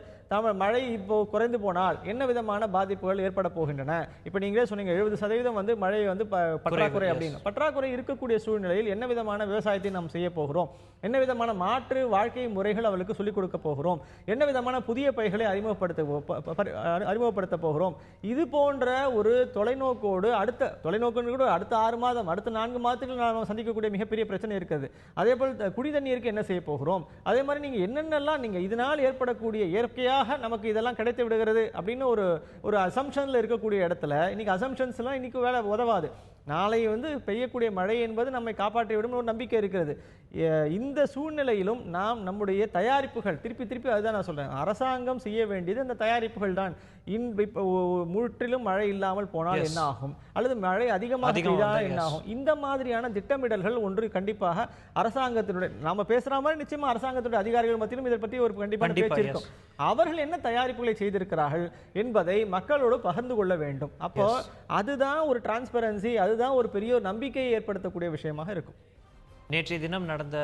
மழை இப்போ குறைந்து போனால் என்ன விதமான பாதிப்புகள் ஏற்பட போகின்றன? இப்ப நீங்களே சொன்னீங்க 70% வந்து மழை வந்து பற்றாக்குறை அப்படின்னு. பற்றாக்குறை இருக்கக்கூடிய சூழ்நிலையில் என்ன விதமான விவசாயத்தை நாம் செய்ய போகிறோம்? என்ன விதமான மாற்று வாழ்க்கை முறைகள் அவர்களுக்கு சொல்லிக் கொடுக்க போகிறோம்? என்ன விதமான புதிய பயிர்களை அறிமுகப்படுத்த போகிறோம்? இது போன்ற ஒரு தொலைநோக்கோடு அடுத்த 6 மாதம் அடுத்த 4 மாதத்துக்கு நாம் சந்திக்கக்கூடிய மிகப்பெரிய பிரச்சனை இருக்குது. அதே போல் குடி தண்ணீருக்கு என்ன செய்ய போகிறோம்? அதே மாதிரி நீங்க என்னென்னலாம் நீங்க இதனால் ஏற்படக்கூடிய இயற்கையாக நமக்கு இதெல்லாம் கிடைத்து விடுகிறது அப்படின்னு ஒரு அசம்ஷன்ல இருக்கக்கூடிய இடத்துல இன்னைக்கு அசம்ஷன்ஸ் எல்லாம் இன்னைக்கு வேலை உதவாது. நாளை வந்து பெய்யக்கூடிய மழை என்பது நம்மை காப்பாற்றி விடும் ஒரு நம்பிக்கை இருக்கிறது. இந்த சூழ்நிலையிலும் நாம் நம்முடைய தயாரிப்புகள் திருப்பி அதுதான் நான் சொல்றேன், அரசாங்கம் செய்ய வேண்டியது அந்த தயாரிப்புகள் தான். இப்போ முற்றிலும் மழை இல்லாமல் போனால் என்ன ஆகும், அல்லது மழை அதிகமாக பெய்தால் என்ன ஆகும்? இந்த மாதிரியான திட்டமிடல்கள் ஒன்று கண்டிப்பாக அரசாங்கத்தினுடைய, நாம பேசுற மாதிரி நிச்சயமா அரசாங்கத்துடைய அதிகாரிகள் மத்தியிலும் இதை பற்றி ஒரு கண்டிப்பான பேச்சு இருக்கும். அவர்கள் என்ன தயாரிப்புகளை செய்திருக்கிறார்கள் என்பதை மக்களோடு பகிர்ந்து கொள்ள வேண்டும். அப்போ அதுதான் ஒரு டிரான்ஸ்பரன்சி, அதுதான் ஒரு பெரிய நம்பிக்கையை ஏற்படுத்தக்கூடிய விஷயமாக இருக்கும். நேற்றைய தினம் நடந்த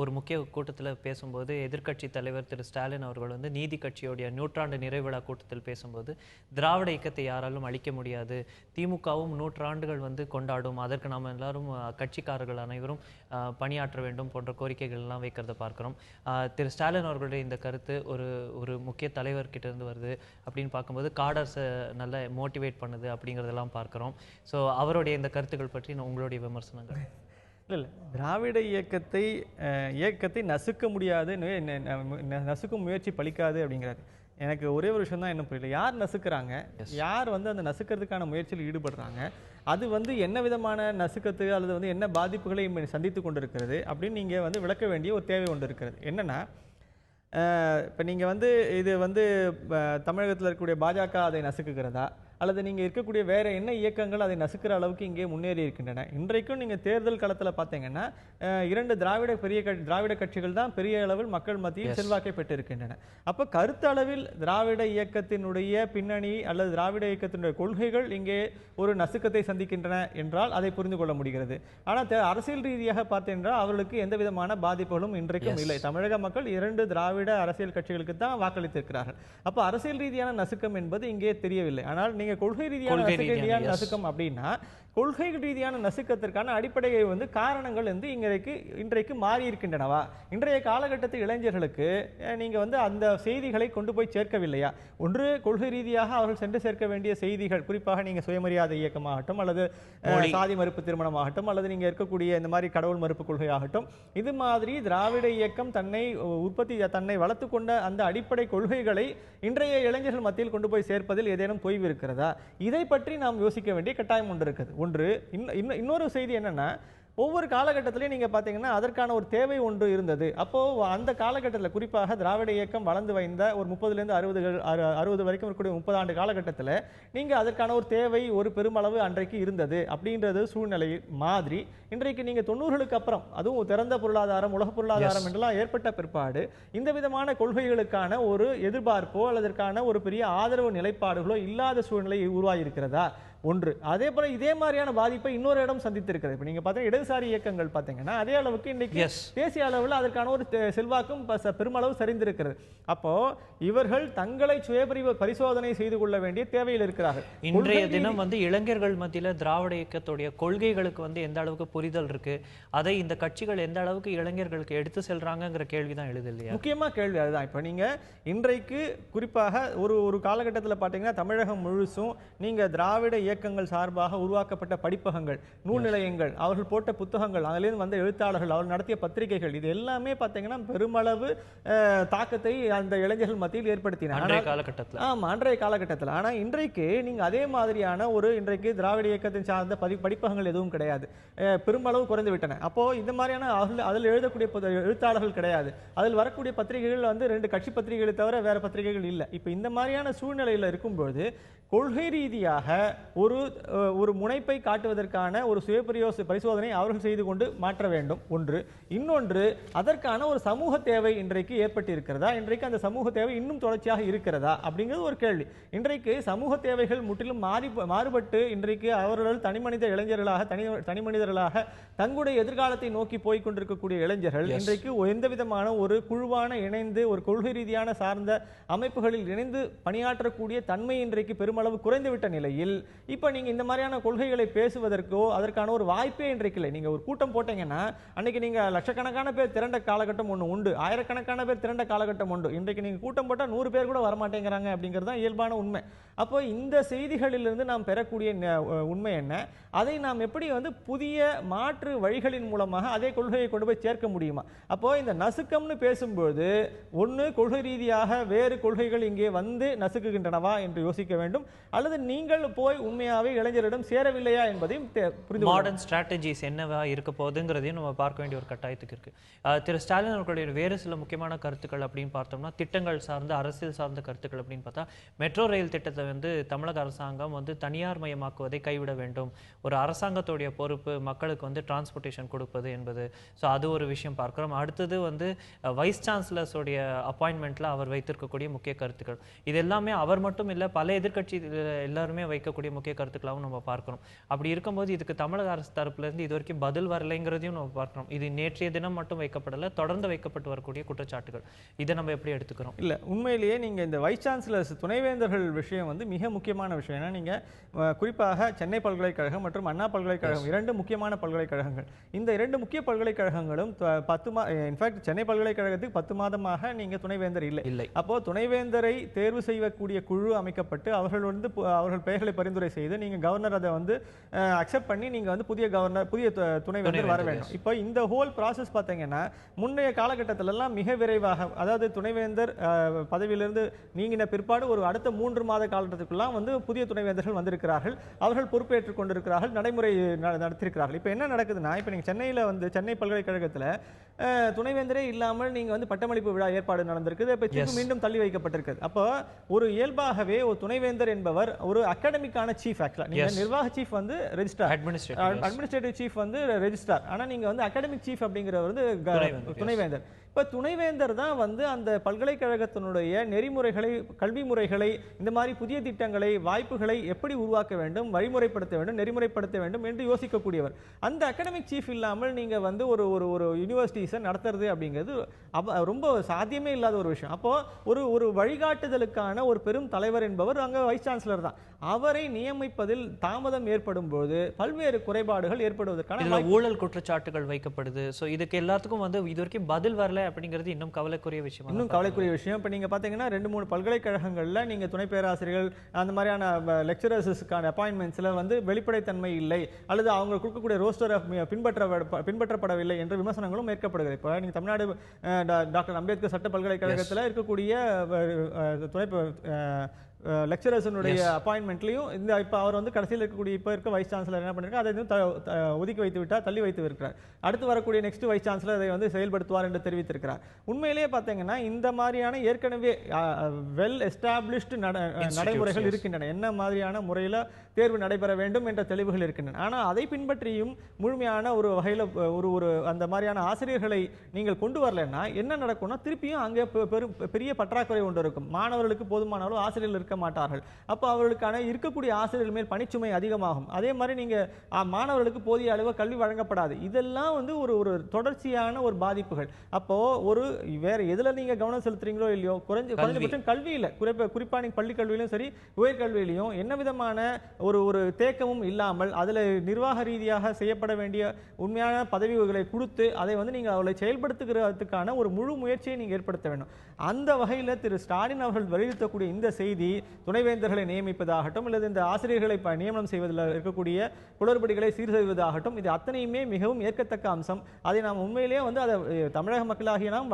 ஒரு முக்கிய கூட்டத்தில் பேசும்போது எதிர்க்கட்சி தலைவர் திரு ஸ்டாலின் அவர்கள் வந்து நீதி கட்சியோடைய 100ஆண்டு நிறைவிழா கூட்டத்தில் பேசும்போது திராவிட இயக்கத்தை யாராலும் அழிக்க முடியாது, திமுகவும் 100 ஆண்டுகள் வந்து கொண்டாடும், அதற்கு நாம் எல்லாரும் கட்சிக்காரர்கள் அனைவரும் பணியாற்ற வேண்டும் போன்ற கோரிக்கைகள் எல்லாம் வைக்கிறத பார்க்கிறோம். திரு ஸ்டாலின் அவர்களுடைய இந்த கருத்து ஒரு முக்கிய தலைவர்கிட்ட இருந்து வருது அப்படின்னு பார்க்கும்போது காடர்ஸை நல்லா மோட்டிவேட் பண்ணுது அப்படிங்கிறதெல்லாம் பார்க்கிறோம். ஸோ அவருடைய இந்த கருத்துக்கள் பற்றி உங்களுடைய விமர்சனங்கள்? இல்லை, திராவிட இயக்கத்தை நசுக்க முடியாது, நசுக்கும் முயற்சி பலிக்காது அப்படிங்கிறாரு. எனக்கு ஒரே ஒரு விஷயம் தான் இன்னும் புரியல, யார் நசுக்கிறாங்க, யார் வந்து அந்த நசுக்கிறதுக்கான முயற்சியில் ஈடுபடுறாங்க, அது வந்து என்ன விதமான நசுக்கத்து அல்லது வந்து என்ன பாதிப்புகளை சந்தித்து கொண்டிருக்கிறது அப்படின்னு நீங்கள் வந்து விளக்க வேண்டிய ஒரு தேவை ஒன்று இருக்கிறது. என்னென்னா, இப்போ நீங்கள் வந்து இது வந்து தமிழகத்தில் இருக்கக்கூடிய பாஜக அதை நசுக்குகிறதா, அல்லது நீங்கள் இருக்கக்கூடிய வேற என்ன இயக்கங்கள் அதை நசுக்கிற அளவுக்கு இங்கே முன்னேறி இருக்கின்றன? இன்றைக்கும் நீங்கள் தேர்தல் களத்தில் பார்த்தீங்கன்னா 2 திராவிட கட்சிகள் தான் பெரிய அளவில் மக்கள் மத்தியில் செல்வாக்கை பெற்றிருக்கின்றன. அப்போ கருத்தளவில் திராவிட இயக்கத்தினுடைய பின்னணி அல்லது திராவிட இயக்கத்தினுடைய கொள்கைகள் இங்கே ஒரு நசுக்கத்தை சந்திக்கின்றன என்றால் அதை புரிந்து கொள்ள முடிகிறது. ஆனால் அரசியல் ரீதியாக பார்த்தீங்கன்னா அவர்களுக்கு எந்த விதமான பாதிப்புகளும் இன்றைக்கும் இல்லை. தமிழக மக்கள் 2 திராவிட அரசியல் கட்சிகளுக்கு தான் வாக்களித்திருக்கிறார்கள். அப்போ அரசியல் ரீதியான நசுக்கம் என்பது இங்கே தெரியவில்லை. ஆனால் நீங்க கொள்கை ரீதியான நசுக்கம் அப்படின்னா, கொள்கை ரீதியான நசுக்கத்திற்கான அடிப்படையை வந்து காரணங்கள் வந்து இன்றைக்கு மாறி இருக்கின்றனவா? இன்றைய காலகட்டத்து இளைஞர்களுக்கு நீங்க வந்து அந்த செய்திகளை கொண்டு போய் சேர்க்கவில்லையா? ஒன்று, கொள்கை ரீதியாக அவர்கள் சென்று சேர்க்க வேண்டிய செய்திகள், குறிப்பாக நீங்க சுயமரியாதை இயக்கமாகட்டும் அல்லது சாதி மறுப்பு திருமணமாகட்டும் அல்லது நீங்க இருக்கக்கூடிய இந்த மாதிரி கடவுள் மறுப்பு கொள்கையாகட்டும், இது மாதிரி திராவிட இயக்கம் தன்னை வளர்த்து கொண்ட அந்த அடிப்படை கொள்கைகளை இன்றைய இளைஞர்கள் மத்தியில் கொண்டு போய் சேர்ப்பதில் ஏதேனும் தொய்வு இருக்கிறதா? இதை பற்றி நாம் யோசிக்க வேண்டிய கட்டாயம் ஒன்று இருக்குது. ஒன்று. இன்னொரு செய்தி என்னன்னா, ஒவ்வொரு காலகட்டத்திலையும் நீங்க பாத்தீங்கன்னா அதற்கான ஒரு தேவை ஒன்று இருந்தது. அப்போ அந்த காலகட்டத்தில் குறிப்பாக திராவிட இயக்கம் வளர்ந்து வைந்த ஒரு 30லேருந்து 60 வரைக்கும் இருக்கக்கூடிய 30 ஆண்டு காலகட்டத்தில் நீங்க அதற்கான ஒரு தேவை ஒரு பெருமளவு அன்றைக்கு இருந்தது. அப்படின்றது சூழ்நிலை மாதிரி இன்றைக்கு நீங்க 90களுக்கு அப்புறம், அதுவும் திறந்த பொருளாதாரம், உலக பொருளாதாரம் என்றெல்லாம் ஏற்பட்ட பிற்பாடு இந்த விதமான கொள்கைகளுக்கான ஒரு எதிர்பார்ப்போ அல்லதற்கான ஒரு பெரிய ஆதரவு நிலைப்பாடுகளோ இல்லாத சூழ்நிலை உருவாகி இருக்கிறதா? ஒன்று. அதே போல இதே மாதிரியான பாதிப்பை இன்னொரு இடம் சந்தித்திருக்கிறது. இப்ப நீங்க பார்த்தா இடதுசாரி இயக்கங்கள் பார்த்தீங்கன்னா அதே அளவுக்கு இன்னைக்கு தேசிய அளவில் அதற்கான ஒரு செல்வாக்கும் பெருமளவு சரிந்திருக்கிறது. அப்போ இவர்கள் தங்களை பரிசோதனை செய்து கொள்ள வேண்டிய தேவையில் இருக்கிறார்கள். இன்றைய தினம் வந்து இளைஞர்கள் மத்தியில் திராவிட இயக்கத்துடைய கொள்கைகளுக்கு வந்து எந்த அளவுக்கு புரிதல் இருக்கு, அதை இந்த கட்சிகள் எந்த அளவுக்கு இளைஞர்களுக்கு எடுத்து செல்றாங்கிற கேள்விதான் எழுது இல்லையா? முக்கியமா கேள்வி அதுதான். இப்ப நீங்க இன்றைக்கு குறிப்பாக ஒரு காலகட்டத்தில் பார்த்தீங்கன்னா தமிழகம் முழுசும் நீங்க திராவிட இயக்கங்கள் சார்பாக உருவாக்கப்பட்ட படிப்பகங்கள், நூல் நிலையங்கள், அவர்கள் போட்ட புத்தகங்கள், அதிலிருந்து வந்த எழுத்தாளர்கள், அவர்கள் நடத்திய பத்திரிகைகள், இது எல்லாமே பார்த்தீங்கன்னா பெருமளவு தாக்கத்தை அந்த இளைஞர்கள் மத்தியில் ஏற்படுத்தின அன்றைய காலகட்டத்தில். ஆமா, அன்றைய காலகட்டத்தில். ஆனா இன்றைக்கு நீங்க அதே மாதிரியான இன்றைக்கு திராவிட இயக்கத்தின் சார்ந்த படிப்பகங்கள் எதுவும் கிடையாது, பெருமளவு குறைந்து விட்டன. அப்போ இந்த மாதிரியான அதில் எழுதக்கூடிய எழுத்தாளர்கள் கிடையாது, அதில் வரக்கூடிய பத்திரிகைகள் வந்து 2 கட்சி பத்திரிகைகளை தவிர வேற பத்திரிகைகள் இல்லை. இப்போ இந்த மாதிரியான சூழ்நிலையில் இருக்கும்போது கொள்கை ரீதியாக ஒரு முனைப்பை காட்டுவதற்கான ஒரு பரிசோதனை அவர்கள் செய்து கொண்டு மாற்ற வேண்டும் ஒன்று. இன்னொன்று, அதற்கான ஒரு சமூக தேவை இன்றைக்கு ஏற்பட்டு இருக்கிறதா, இன்றைக்கு அந்த சமூக தேவை இன்னும் தொடர்ச்சியாக இருக்கிறதா அப்படிங்கிறது ஒரு கேள்வி. இன்றைக்கு சமூக தேவைகள் முற்றிலும் மாறுபட்டு இன்றைக்கு அவர்கள் தனிமனித இளைஞர்களாக தனி மனிதர்களாக தங்களுடைய எதிர்காலத்தை நோக்கி போய் கொண்டிருக்கக்கூடிய இளைஞர்கள் இன்றைக்கு எந்த விதமான ஒரு குழுவான இணைந்து ஒரு கொள்கை ரீதியான சார்ந்த அமைப்புகளில் இணைந்து பணியாற்றக்கூடிய தன்மை இன்றைக்கு பெருமளவு குறைந்துவிட்ட நிலையில் இப்ப நீங்க இந்த மாதிரியான கொள்கைகளை பேசுவதற்கோ அதற்கான ஒரு வாய்ப்பே இன்றைக்கு இல்லை. நீங்க ஒரு கூட்டம் போட்டீங்கன்னா அன்னைக்கு நீங்க லட்சக்கணக்கான பேர் திரண்ட காலகட்டம் ஒன்று உண்டு, ஆயிரக்கணக்கான பேர் திரண்ட காலகட்டம் உண்டு. இன்றைக்கு நீங்க கூட்டம் போட்டா 100 பேர் கூட வரமாட்டேங்கிறாங்க அப்படிங்கிறது தான் இயல்பான உண்மை. அப்போ இந்த செய்திகளிலிருந்து நாம் பெறக்கூடிய உண்மை என்ன, அதை நாம் எப்படி வந்து புதிய மாற்று வழிகளின் மூலமாக அதே கொள்கையை கொண்டு போய் சேர்க்க முடியுமா? அப்போ இந்த நசுக்கம்னு பேசும்போது ஒன்று கொள்கை ரீதியாக வேறு கொள்கைகள் இங்கே வந்து நசுக்குகின்றனவா என்று யோசிக்க வேண்டும், அல்லது நீங்கள் போய் உண்மையாவே இளைஞரிடம் சேரவில்லையா என்பதையும் புரிந்து மாடர்ன் ஸ்ட்ராட்டஜிஸ் என்னவா இருக்க போகுதுங்கிறதையும் நம்ம பார்க்க வேண்டிய ஒரு கட்டாயத்துக்கு இருக்கு. திரு ஸ்டாலின் அவர்களுடைய வேறு சில முக்கியமான கருத்துக்கள் அப்படின்னு பார்த்தோம்னா திட்டங்கள் சார்ந்த அரசியல் சார்ந்த கருத்துக்கள் அப்படின்னு பார்த்தா மெட்ரோ ரயில் திட்டத்தை வந்து தமிழக அரசாங்கம் வந்து தனியார் மயமாக்குவதை கைவிட வேண்டும், ஒரு அரசாங்கத்துடைய பொறுப்பு மக்களுக்கு வந்து டிரான்ஸ்போர்ட்டேஷன் கொடுப்பது என்பது. ஸோ அது ஒரு விஷயம் பார்க்கிறோம். அடுத்தது வந்து வைஸ் சான்சலர்ஸோடைய அப்பாயின்மெண்ட்ல அவர் வைத்திருக்கக்கூடிய முக்கிய கருத்துக்கள், இது எல்லாமே அவர் மட்டும் இல்லை பல எதிர்க்கட்சி எல்லாருமே வைக்கக்கூடிய முக்கிய கருத்துக்களாகவும் நம்ம பார்க்கிறோம். அப்படி இருக்கும்போது இதுக்கு தமிழக அரசு தரப்புல இருந்து இது வரைக்கும் பதில் வரலைங்கிறதையும் நம்ம பார்க்கிறோம். இது நேற்றைய தினம் மட்டும் வைக்கப்படலை, தொடர்ந்து வைக்கப்பட்டு வரக்கூடிய குற்றச்சாட்டுகள். இதை நம்ம எப்படி எடுத்துக்கிறோம்? இல்லை, உண்மையிலேயே நீங்கள் இந்த வைஸ் சான்சலர்ஸ் துணைவேந்தர்கள் விஷயம் வந்து மிக முக்கியமான விஷயம். ஏன்னா நீங்கள் குறிப்பாக சென்னை பல்கலைக்கழகம் மற்றும் அண்ணா பல்கலைக்கழகம் 2 முக்கியமான பல்கலைக்கழகங்கள். இந்த 2 முக்கிய பல்கலைக்கழகங்களும் 10 இன்ஃபேக்ட் சென்னை பல்கலைக்கழகத்துக்கு 10 மாதமாக நீங்கள் துணைவேந்தர் இல்லை. அப்போ துணைவேந்தரை தேர்வு செய்யக்கூடிய குழு அமைக்கப்பட்டு அவர்கள் வந்து அவர்கள் பெயர்களை பரிந்துரை செய்து நீங்கள் கவர்னர் அதை வந்து அக்செப்ட் பண்ணி நீங்கள் வந்து புதிய துணைவேந்தர் வர வேண்டும். இப்போ இந்த ஹோல் ப்ராசஸ் பார்த்தீங்கன்னா முன்னைய காலகட்டத்திலெல்லாம் மிக விரைவாக, அதாவது துணைவேந்தர் பதவியிலிருந்து நீங்கின பிற்பாடு ஒரு அடுத்த 3 மாத காலகட்டத்துக்குள்ளாம் வந்து புதிய துணைவேந்தர்கள் வந்திருக்கிறார்கள், அவர்கள் பொறுப்பேற்றுக் கொண்டிருக்கிறார்கள், நடைமுறை நடத்திருக்கிறார்கள். இப்போ என்ன நடக்குதுன்னா, இப்போ நீங்கள் சென்னையில் வந்து சென்னை பல்கலைக்கழகத்தில் துணைவேந்தரே இல்லாமல் நீங்கள் வந்து பட்டமளிப்பு விழா ஏற்பாடு நடந்திருக்குது, இப்போ மீண்டும் தள்ளி வைக்கப்பட்டிருக்கிறது. அப்போ ஒரு இயல்பாகவே ஒரு துணைவேந்தர் என்பவர் ஒரு அகாடமிக்கான சீஃப். ஆக்சுவலா நிர்வாக சீஃப் வந்து ரெஜிஸ்ட்ரார், அட்மினிஸ்ட்ரேட்டிவ் சீஃப் வந்து ரெஜிஸ்ட்ரார். ஆனா நீங்க வந்து அகாடமிக் சீஃப் அப்படிங்கிறவர் வந்து துணைவேந்தர். இப்ப துணைவேந்தர் தான் வந்து அந்த பல்கலைக்கழகத்தினுடைய நெறிமுறைகளை, கல்வி முறைகளை, இந்த மாதிரி புதிய திட்டங்களை, வாய்ப்புகளை எப்படி உருவாக்க வேண்டும், வழிமுறைப்படுத்த வேண்டும், நெறிமுறைப்படுத்த வேண்டும் என்று யோசிக்கக்கூடியவர். அந்த அகாடமிக் சீஃப் இல்லாமல் நீங்க வந்து ஒரு யூனிவர்சிட்டிஸை நடத்துறது அப்படிங்கிறது ரொம்ப சாத்தியமே இல்லாத ஒரு விஷயம். அப்போ ஒரு வழிகாட்டுதலுக்கான ஒரு பெரும் தலைவர் என்பவர் அங்க வைஸ் சான்சலர் தான். அவரை நியமிப்பதில் தாமதம் ஏற்படும் போது பல்வேறு குறைபாடுகள் ஏற்படுவதற்கான ஊழல் குற்றச்சாட்டுகள் வைக்கப்படுது. ஸோ இதுக்கு எல்லாத்துக்கும் வந்து இது வரைக்கும் பதில் வரல அப்படிங்கிறது இன்னும் கவலைக்குரிய விஷயம். இப்போ நீங்க பாத்தீங்கன்னா 2-3 பல்கலைக்கழகங்கள்ல நீங்க துணை பேராசிரியர்கள் அந்த மாதிரியான லெக்சரர்ஸுக்கான அப்பாயின்மெண்ட்ஸ்ல வந்து வெளிப்படைத்தன்மை இல்லை, அல்லது அவங்க கொடுக்கக்கூடிய ரோஸ்டர் பின்பற்றப்படவில்லை என்ற விமர்சனங்களும் மேற்கப்படுகிறது. இப்போ நீங்க தமிழ்நாடு டாக்டர் அம்பேத்கர் சட்ட பல்கலைக்கழகத்தில் இருக்கக்கூடிய துணை லெக்சரர்ஸனுடைய அப்பாயின்மெண்ட்லையும் இந்த இப்போ அவர் வந்து கடைசியில் இருக்கக்கூடிய இப்போ இருக்க வைஸ் சான்சலர் என்ன பண்ணிருக்காரு, அதை ஒதுக்கி வைத்து விட்டார், தள்ளி வைத்து இருக்கிறார். அடுத்து வரக்கூடிய நெக்ஸ்ட் வைஸ் சான்சலர் அதை வந்து செயல்படுத்துவார் என்று தெரிவித்திருக்கிறார். உண்மையிலேயே பார்த்தீங்கன்னா இந்த மாதிரியான ஏற்கனவே வெல் எஸ்டாப்ளிஷ்டு நடைமுறைகள் இருக்கின்றன, என்ன மாதிரியான முறையில் தேர்வு நடைபெற வேண்டும் என்ற தெளிவுகள் இருக்கின்றன. ஆனால் அதை பின்பற்றியும் முழுமையான ஒரு வகையில் ஒரு அந்த மாதிரியான ஆசிரியர்களை நீங்கள் கொண்டு வரலன்னா என்ன நடக்கும்னா திருப்பியும் அங்கே பெரிய பற்றாக்குறை ஒன்று இருக்கும். மாணவர்களுக்கு போதுமான அளவு ஆசிரியர்கள் இருக்க மாட்டார்கள். அப்போ அவர்களுக்கான இருக்கக்கூடிய ஆசிரியர்கள் மேல் பணிச்சுமை அதிகமாகும். அதே மாதிரி நீங்க மாணவர்களுக்கு போதிய அளவு கல்வி வழங்கப்படாது. இதெல்லாம் வந்து ஒரு தொடர்ச்சியான ஒரு பாதிப்புகள். அப்போ வேற எதுல நீங்க கவனம் செலுத்துறீங்களோ இல்லையோ, குறைஞ்சபட்சம் கல்வியில, குறிப்பா நீங்க பள்ளி கல்வியிலும் சரி உயர்கல்வியிலையும் என்ன விதமான ஒரு தேக்கமும் இல்லாமல் அதுல நிர்வாக ரீதியாக செய்யப்பட வேண்டிய உண்மையான பதவிகளை கொடுத்து அதை வந்து நீங்க அவளை செயல்படுத்துகிறதுக்கான ஒரு முழு முயற்சியை நீங்க ஏற்படுத்த வேண்டும். அந்த வகையில் திரு ஸ்டாலின் அவர்கள் வெளியிடக்கூடிய இந்த செய்தி துணைவேந்தர்களை நியமிப்பதாகட்டும் அல்லது இந்த ஆசிரியர்களை நியமனம் செய்வதில் இருக்கக்கூடிய குளறுபடிகளை சீர் செய்வதாகட்டும், இது அத்தனையுமே மிகவும் ஏற்கத்தக்க அம்சம். அதை நாம் உண்மையிலேயே வந்து அதை தமிழக மக்களாகிய நாம்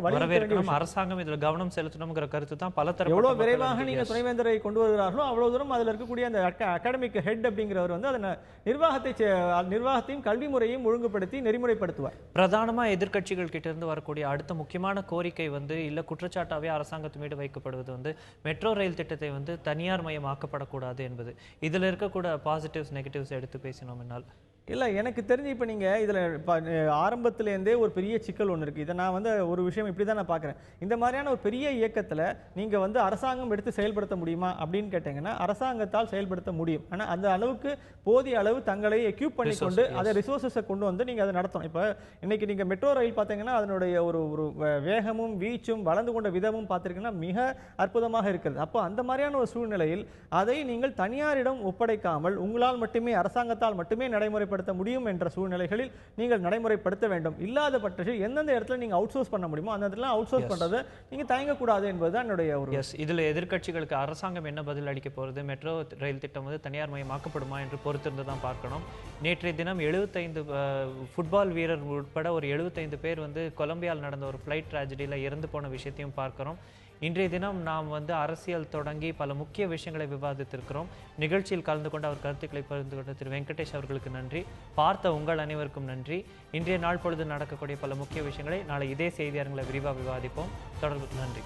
வரவேற்கணும். அரசாங்கம் இதில் கவனம் செலுத்தணுங்கிற கருத்து தான் பல தரப்பு. எவ்வளவு விரைவாக நீங்க துணைவேந்தரை கொண்டு வருகிறார்களோ அவ்வளவு தூரம் அதில் இருக்கக்கூடிய அந்த அகாடமிக் ஹெட் அப்படிங்கிறவர் வந்து அதன் நிர்வாகத்தையும் கல்வி முறையையும் ஒழுங்குபடுத்தி நெறிமுறைப்படுத்துவார். பிரதானமா எதிர்க்கட்சிகள் கிட்ட இருந்து வரக்கூடிய அடுத்த முக்கியமான கோரிக்கை வந்து இல்ல குற்றச்சாட்டாவே அரசாங்கத்து மீது வைக்கப்படுவது வந்து மெட்ரோ ரயில் திட்டத்தை வந்து தனியார் மயமாக்கப்படக்கூடாது என்பது. இதுல இருக்கக்கூட பாசிட்டிவ்ஸ் நெகட்டிவ்ஸ் எடுத்து பேசினோம் என்னால். இல்லை, எனக்கு தெரிஞ்சு இப்போ நீங்கள் இதில் ஆரம்பத்துலேருந்தே ஒரு பெரிய சிக்கல் ஒன்று இருக்குது. இதை நான் வந்து ஒரு விஷயம் இப்படி தான் நான் பார்க்குறேன். இந்த மாதிரியான ஒரு பெரிய இயக்கத்தில் நீங்கள் வந்து அரசாங்கம் எடுத்து செயல்படுத்த முடியுமா அப்படின்னு கேட்டிங்கன்னா அரசாங்கத்தால் செயல்படுத்த முடியும். ஆனால் அந்த அளவுக்கு போதிய அளவு தங்களை எக்யூப் பண்ணி கொண்டு அதை ரிசோர்ஸஸை கொண்டு வந்து நீங்கள் அதை நடத்தணும். இப்போ இன்றைக்கி நீங்கள் மெட்ரோ ரயில் பார்த்தீங்கன்னா அதனுடைய ஒரு வேகமும் வீச்சும் வளர்ந்து கொண்ட விதமும் பார்த்துருக்கீங்கன்னா மிக அற்புதமாக இருக்கிறது. அப்போ அந்த மாதிரியான ஒரு சூழ்நிலையில் அதை நீங்கள் தனியாரிடம் ஒப்படைக்காமல் உங்களால் மட்டுமே அரசாங்கத்தால் மட்டுமே நடைமுறைப்படுத்த முடியும் என்ற சூழ்நிலைகளில் நீங்கள் நடைமுறைப்படுத்த வேண்டும். இல்லாத பட்சத்தில் எந்தெந்த இடத்துல நீங்க அவுட் சோர்ஸ் பண்ண முடியுமோ அந்த இடத்துல அவுட் சோர்ஸ் பண்றதை நீங்க தயங்கக்கூடாது என்பதுதான் என்னுடைய ஒரு இதுல எதிர்க்கட்சிகளுக்கு அரசாங்கம் என்ன பதில் அளிக்க போறது, மெட்ரோ ரயில் திட்டம் வந்து தனியார் மயமாக்கப்படுமா என்று பொறுத்திருந்து தான் பார்க்கணும். நேற்றைய தினம் 75 ஃபுட்பால் வீரர் உட்பட ஒரு 75 பேர் வந்து கொலம்பியாவில் நடந்த ஒரு ஃப்ளைட் ட்ராஜடியில் இறந்து போன விஷயத்தையும் பார்க்கிறோம். இன்றைய தினம் நாம் வந்து அரசியல் தொடங்கி பல முக்கிய விஷயங்களை விவாதித்திருக்கிறோம். நிகழ்ச்சியில் கலந்து கொண்டு அவர் கருத்துக்களை பகிர்ந்து கொண்ட திரு வெங்கடேஷ் அவர்களுக்கு நன்றி. பார்த்த உங்கள் அனைவருக்கும் நன்றி. இன்றைய நாள் பொழுது நடக்கக்கூடிய பல முக்கிய விஷயங்களை நாளை இதே செய்தி அரங்கில் விரிவாக விவாதிப்போம். தொடர்பு நன்றி.